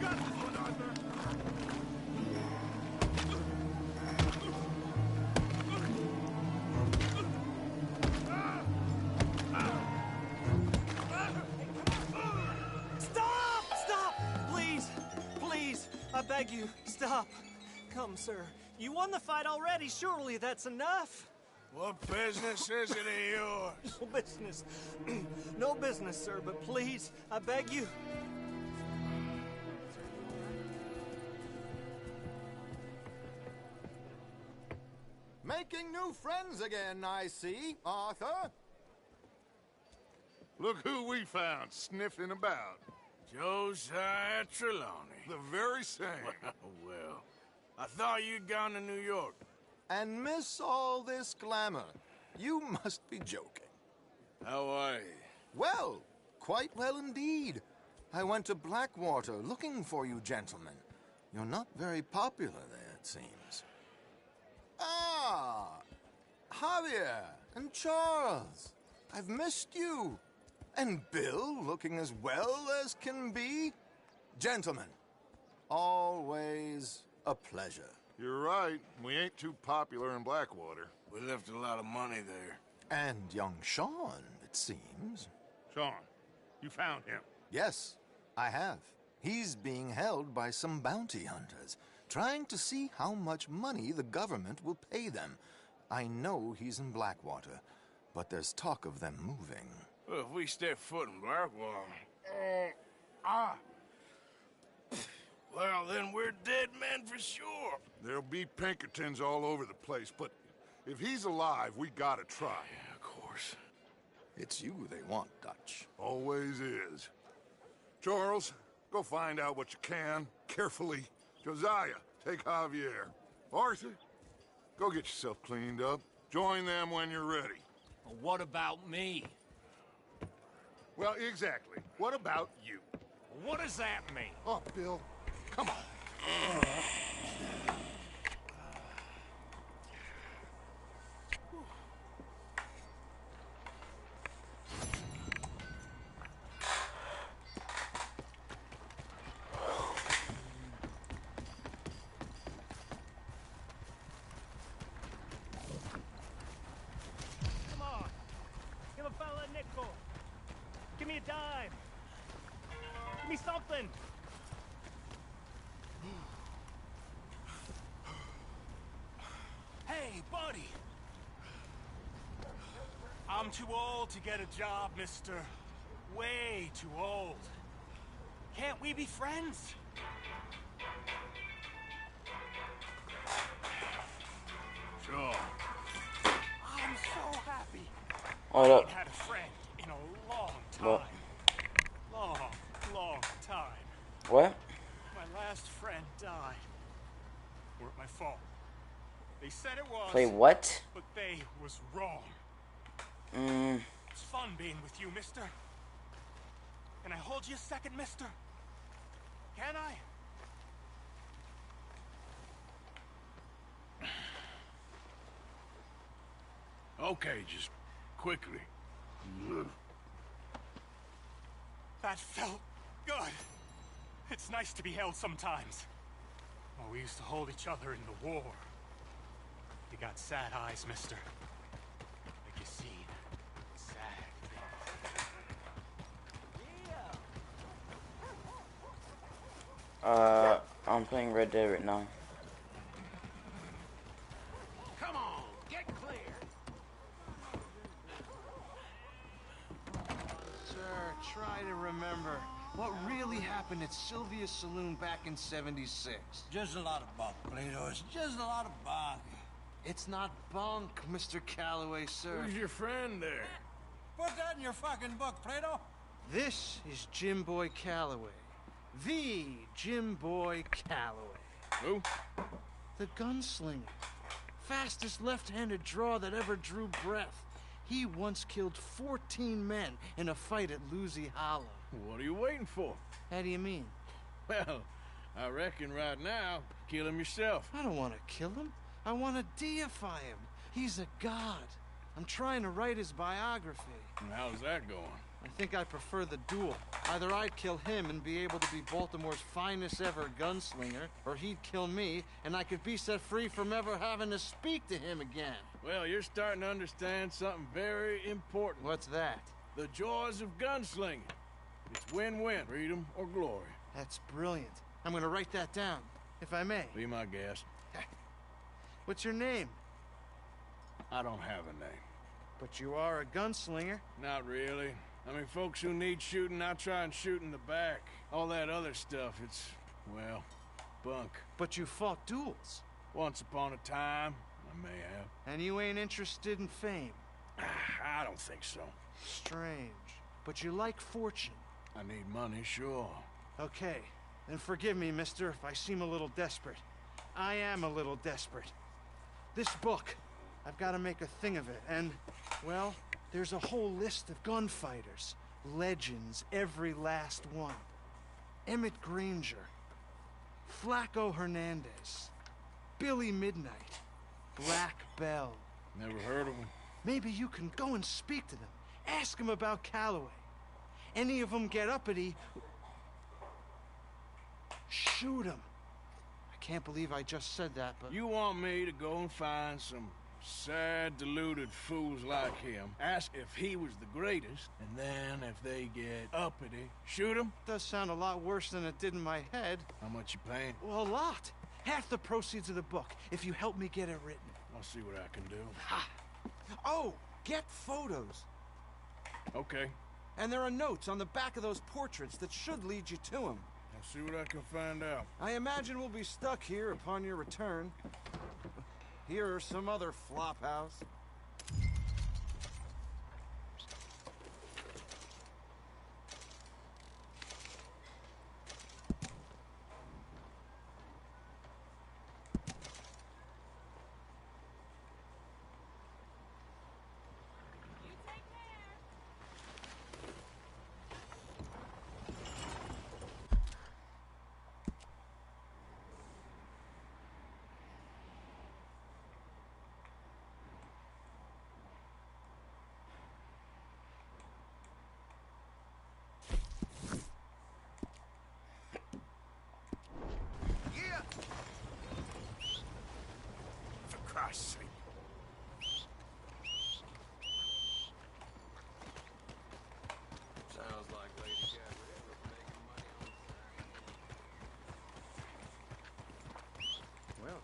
Got this one, Arthur! Stop! Stop! Please! Please! I beg you, stop. Come, sir. You won the fight already. Surely that's enough. What business is it of yours? No business. No business, sir, but please, I beg you. Making new friends again, I see, Arthur. Look who we found sniffing about. Josiah Trelawney. The very same. Well, I thought you'd gone to New York. And miss all this glamour. You must be joking. How are you? Well, quite well indeed. I went to Blackwater looking for you gentlemen. You're not very popular there, it seems. Ah! Javier and Charles. I've missed you. And Bill looking as well as can be. Gentlemen, always a pleasure. You're right. We ain't too popular in Blackwater. We left a lot of money there. And young Sean, it seems. Sean, you found him. Yes, I have. He's being held by some bounty hunters, trying to see how much money the government will pay them. I know he's in Blackwater, but there's talk of them moving. Well, if we step foot in Blackwater... Well, then we're dead men for sure. There'll be Pinkertons all over the place, but if he's alive, we gotta try. Yeah, of course. It's you they want, Dutch. Always is. Charles, go find out what you can, carefully. Josiah, take Javier. Arthur, go get yourself cleaned up. Join them when you're ready. Well, what about me? Well, exactly. What about you? What does that mean? Oh, Bill, come on. Come on. Give a fella a nickel. Give me a dime. Give me something. Hey, buddy. I'm too old to get a job, mister. Way too old. Can't we be friends? Sure. I'm so happy. Hold I up. ain't had a friend in a long time. What? Long time. What? My last friend died. Weren't my fault. They said it was. Play what? But they was wrong. It's fun being with you, mister. Can I hold you a second, mister? Can I? Okay, just quickly. That felt good. It's nice to be held sometimes. Oh, we used to hold each other in the war. You got sad eyes, mister. Like you seen sad things. I'm playing Red Dead right now. Come on, get clear. Sir, try to remember what really happened at Sylvia's Saloon back in '76. Just a lot of bunk, Plato. It's just a lot of bunk. It's not bunk, Mr. Calloway, sir. Who's your friend there? Put that in your fucking book, Plato. This is Jim Boy Calloway. The Jim Boy Calloway. Who? The gunslinger. Fastest left-handed draw that ever drew breath. He once killed 14 men in a fight at Lucy Hollow. What are you waiting for? How do you mean? Well, I reckon right now, kill him yourself. I don't want to kill him. I want to deify him. He's a god. I'm trying to write his biography. And how's that going? I think I prefer the duel. Either I'd kill him and be able to be Baltimore's finest ever gunslinger, or he'd kill me and I could be set free from ever having to speak to him again. Well, you're starting to understand something very important. What's that? The joys of gunslinging. It's win-win, freedom or glory. That's brilliant. I'm gonna write that down, if I may. Be my guest. What's your name? I don't have a name. But you are a gunslinger. Not really. I mean, folks who need shooting, I try and shoot in the back. All that other stuff, it's, well, bunk. But you fought duels. Once upon a time, I may have. And you ain't interested in fame. I don't think so. Strange. But you like fortune. I need money, sure. Okay, then forgive me, mister, if I seem a little desperate. I am a little desperate. This book, I've got to make a thing of it, and, well, there's a whole list of gunfighters. Legends, every last one. Emmett Granger, Flaco Hernandez, Billy Midnight, Black Bell. Never heard of them. Maybe you can go and speak to them. Ask them about Calloway. Any of them get uppity, shoot them. I can't believe I just said that, but... You want me to go and find some sad, deluded fools like him, ask if he was the greatest, and then if they get uppity, shoot him? Does sound a lot worse than it did in my head. How much you paying? Well, a lot. Half the proceeds of the book, if you help me get it written. I'll see what I can do. Ha! Oh, get photos. Okay. And there are notes on the back of those portraits that should lead you to him. I'll see what I can find out. I imagine we'll be stuck here upon your return. Here are some other flophouse. sake. Sounds like Lady Gabrielle was making money on the Well,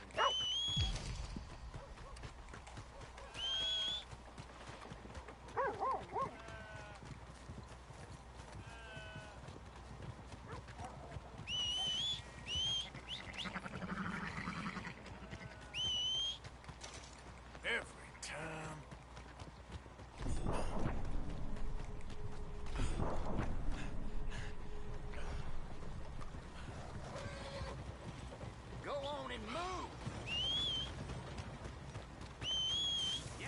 Every time. Go on and move! Yeah!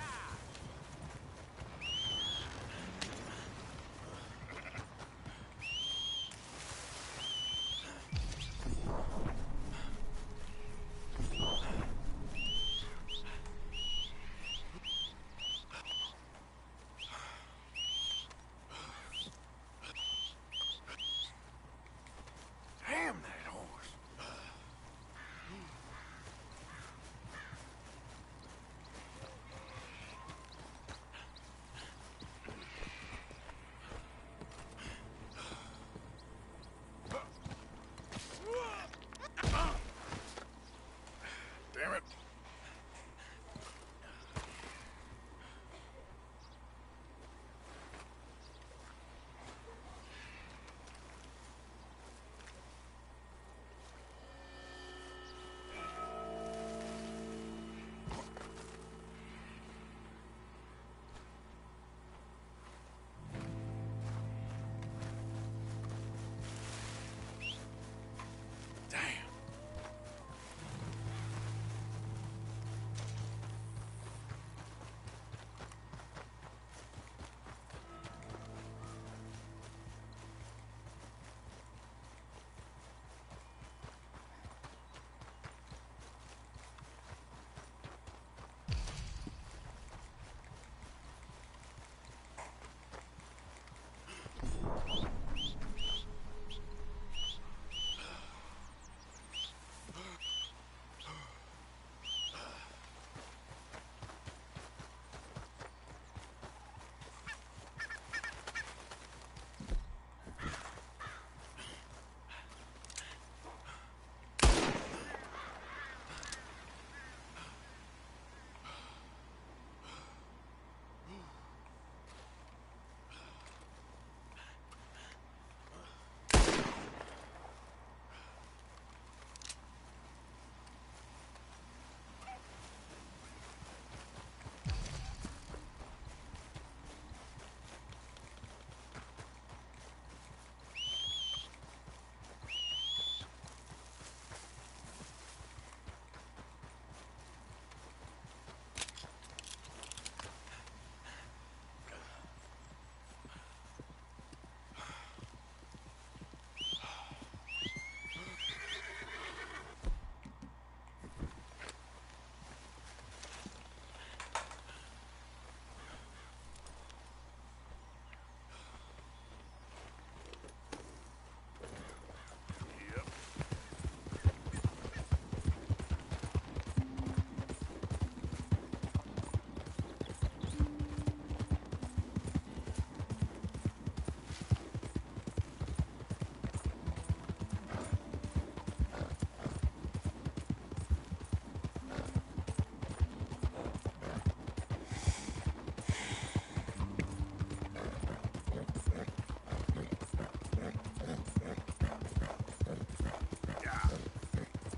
Damn that horse. Damn it. Damn.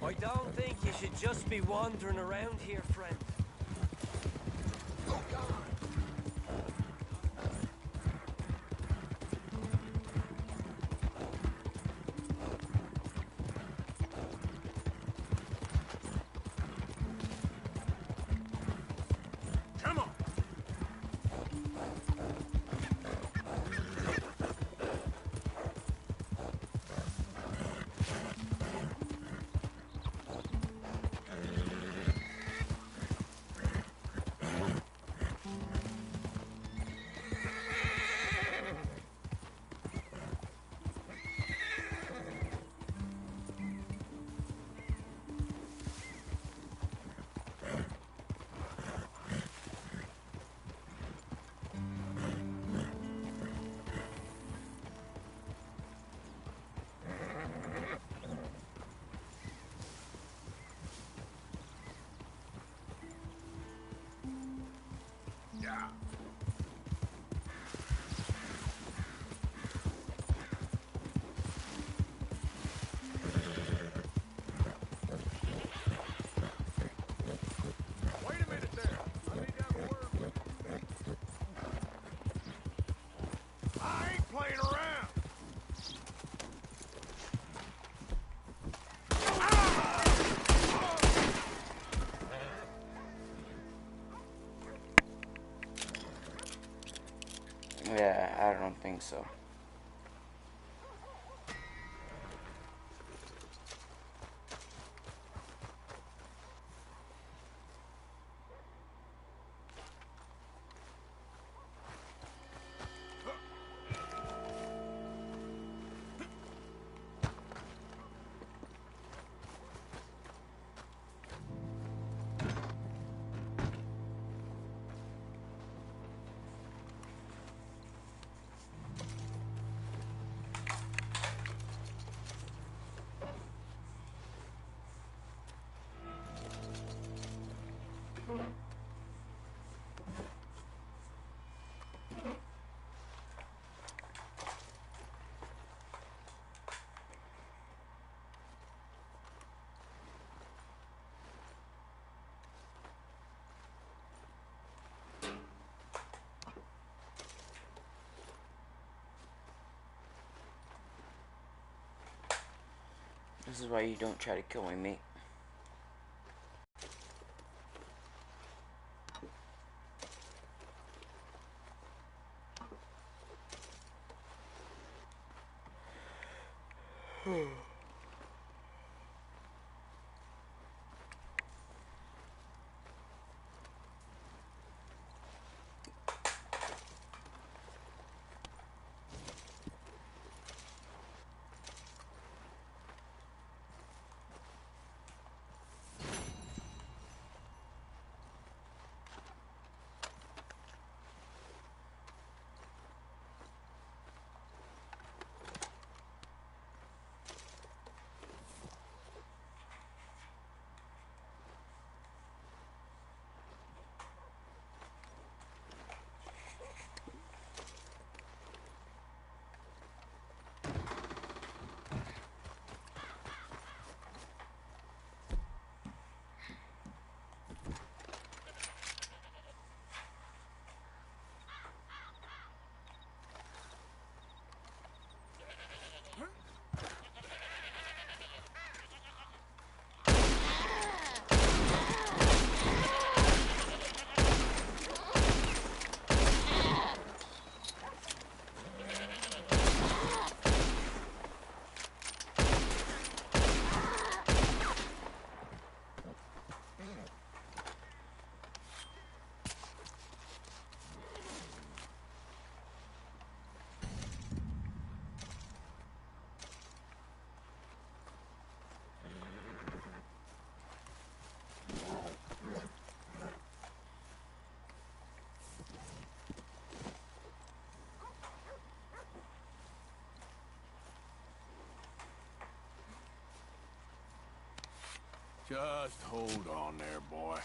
I don't think you should just be wandering around here, friend. Come on. Yeah. Wait a minute there. I need to have a word. I ain't playing around. Yeah, I don't think so. This is why you don't try to kill my mate. Just hold on there, boy.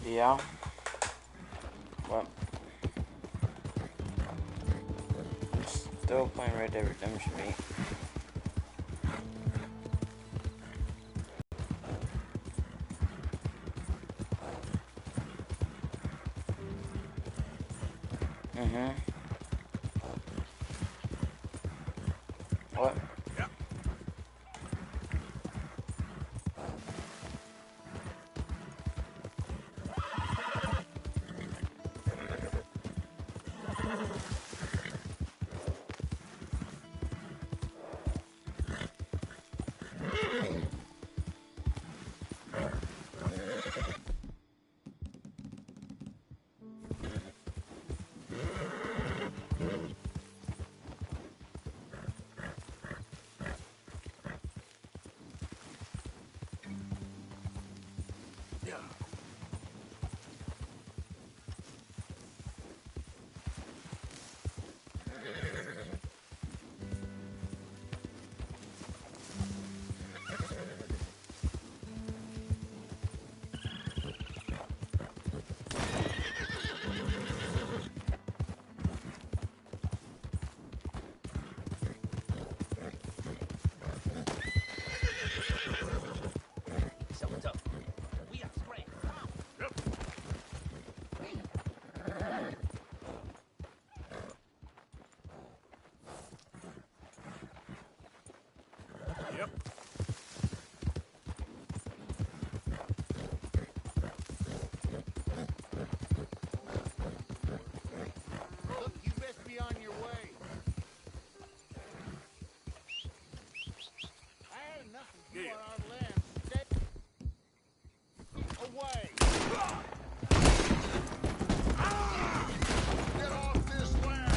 Yeah. What? Still playing Red Dead Redemption, mate. What? Yep. Look, you best be on your way. I had enough of you on our land. Stay away. Get off this land!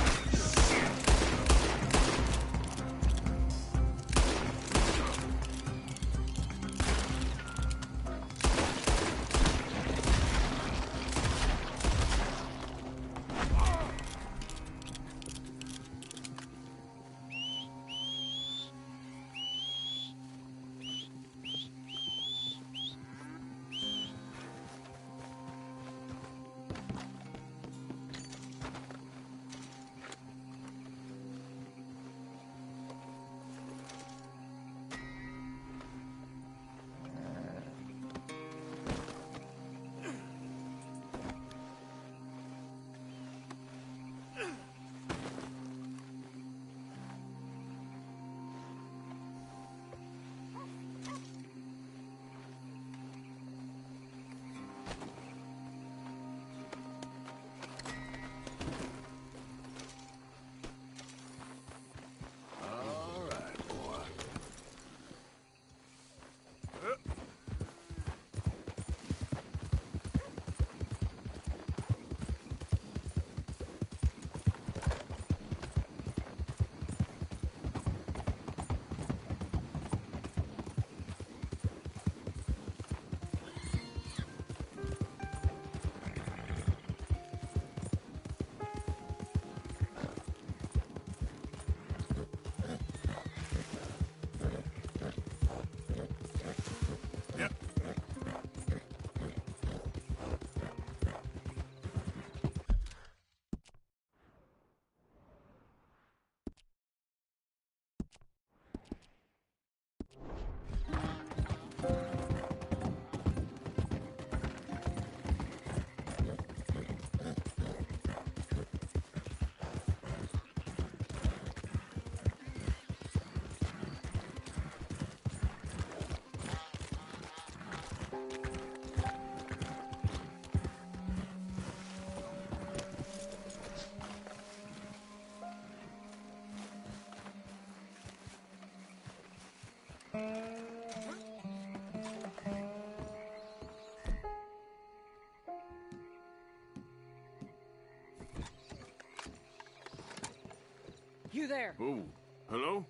You there? Oh, hello?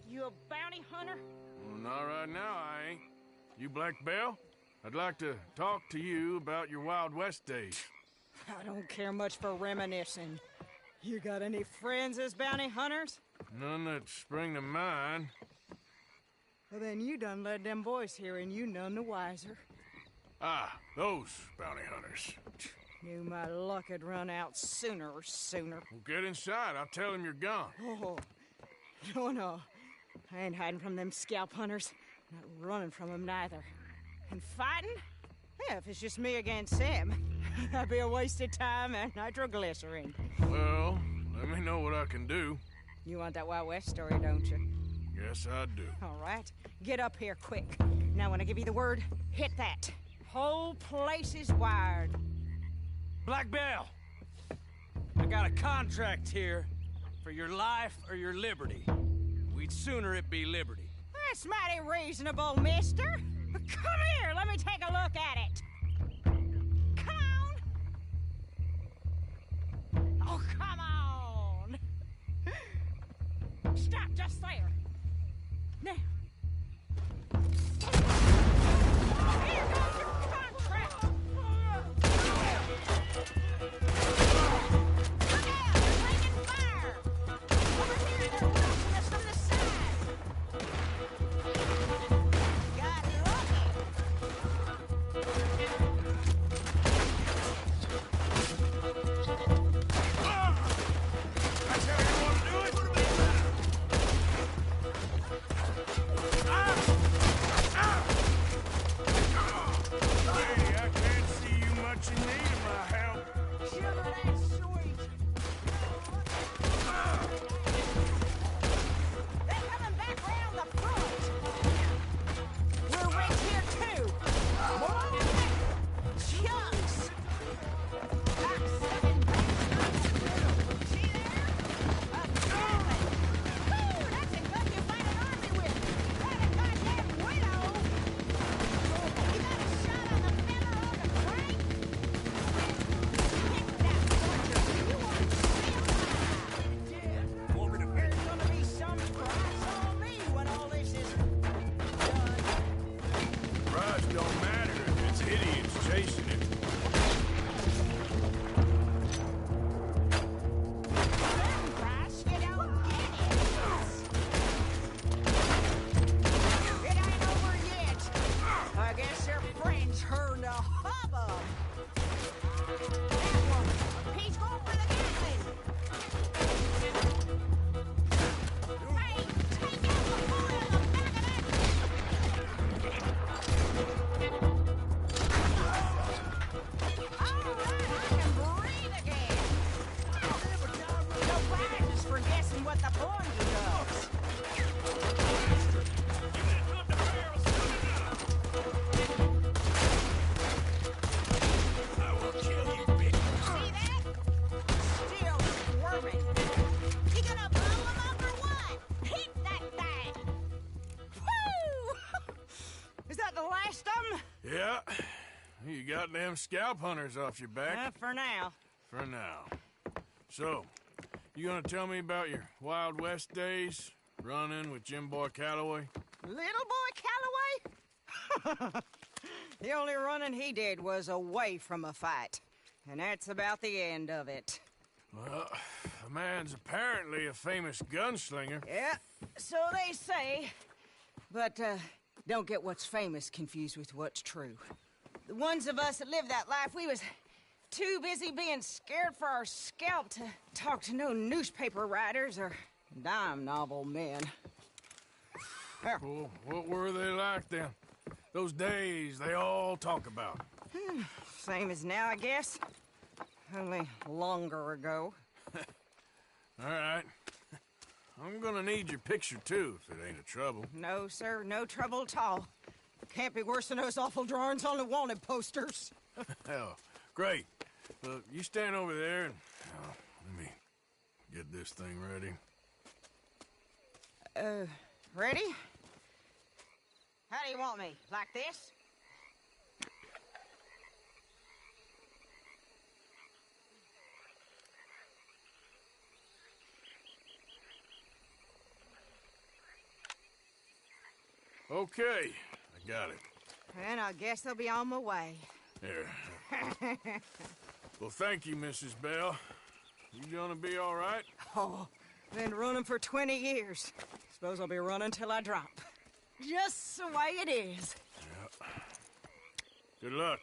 You a bounty hunter? Well, not right now, I ain't. You Black Belle? I'd like to talk to you about your Wild West days. I don't care much for reminiscing. You got any friends as bounty hunters? None that spring to mind. Well, then you done led them boys here and you none the wiser. Ah, those bounty hunters. Knew my luck had run out sooner. Well, get inside. I'll tell him you're gone. Oh, no. I ain't hiding from them scalp hunters. Not running from them neither. And fighting? Yeah, if it's just me against them, that'd be a wasted time and nitroglycerin. Well, let me know what I can do. You want that Wild West story, don't you? Yes, I do. All right. Get up here quick. Now, when I give you the word, hit that. Whole place is wired. Black Belle, I got a contract here for your life or your liberty. We'd sooner it be liberty. That's mighty reasonable, mister. Come here, let me take a look at it. Come on. Oh, come on. Stop just there. Now. Here goes your contract. Look out, they're taking fire. Over here, they're watching us from the side. Got Lady, I can't see you much in need of my help. Sugar, that's sweet. They're coming back round the front. We're right here, too. More chunks. Got 7 bags. See there? A German. Woo, that's a gun you fight an army with. Not a goddamn widow. You got a shot on the fender on the crank? Hit that butcher. You want to see him? There's gonna be some price on me when all this is done. Price don't matter if it's idiots chasing it. Price, you don't get it. It ain't over yet. I guess your friends heard the hubbub. That one, he's going for the Gatling. Hey, take out the boy on the back of that. All right, I can breathe again. No prizes for guessing what the point does. See that? Still squirming. You gonna blow him up or what? Hit that thing! Woo! Is that the last of them? Yeah. You got them scalp hunters off your back. For now. For now. So, you gonna tell me about your Wild West days? Running with Jim Boy Calloway? Little boy Calloway? The only running he did was away from a fight. And that's about the end of it. Well, the man's apparently a famous gunslinger. Yeah, so they say. But, don't get what's famous confused with what's true. The ones of us that lived that life, we was too busy being scared for our scalp to talk to no newspaper writers or dime novel men. Well, what were they like then? Those days they all talk about. Same as now, I guess. Only longer ago. All right. I'm gonna need your picture, too, if it ain't a trouble. No, sir, no trouble at all. Can't be worse than those awful drawings on the wanted posters. Hell, great. Look, you stand over there and... let me get this thing ready. Ready? How do you want me? Like this? Okay, I got it. And I guess I'll be on my way. Here. Well, thank you, Mrs. Bell. You gonna be all right? Oh, been running for 20 years. Suppose I'll be running till I drop. Just the way it is. Yeah. Good luck.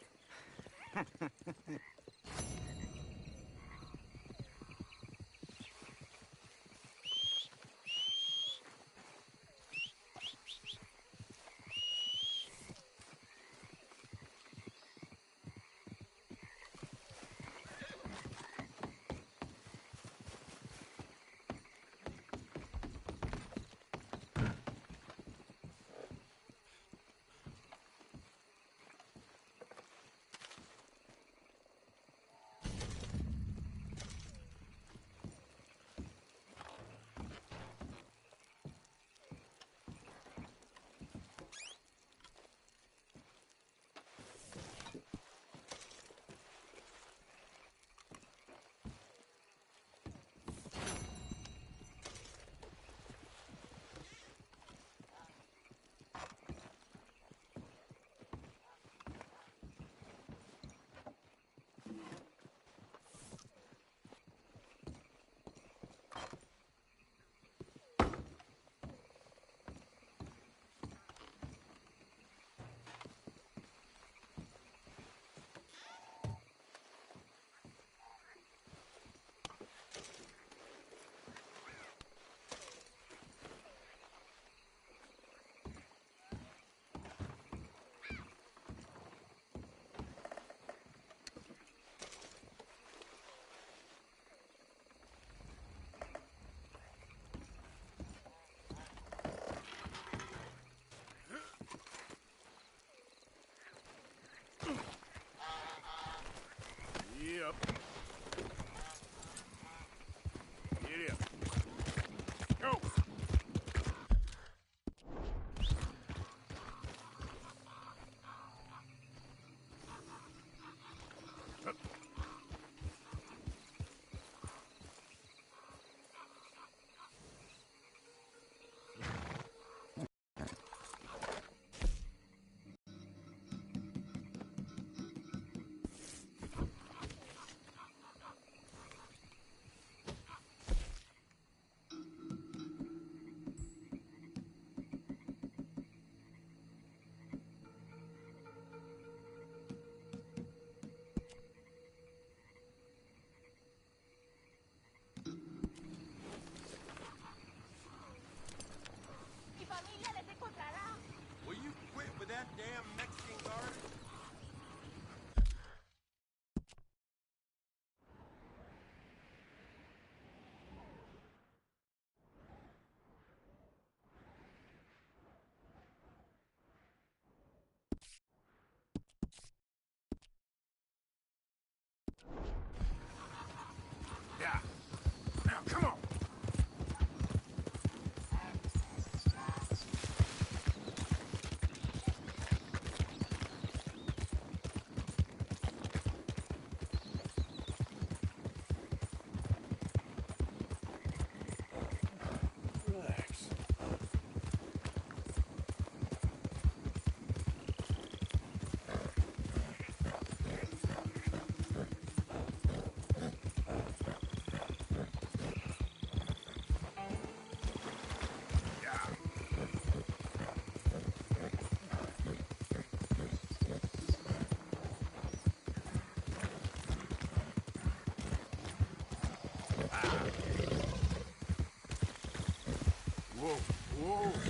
Yep. Get up. Go. Will you quit with that damn Mexican guard? Yeah. Now, come on. Relax. Whoa, whoa.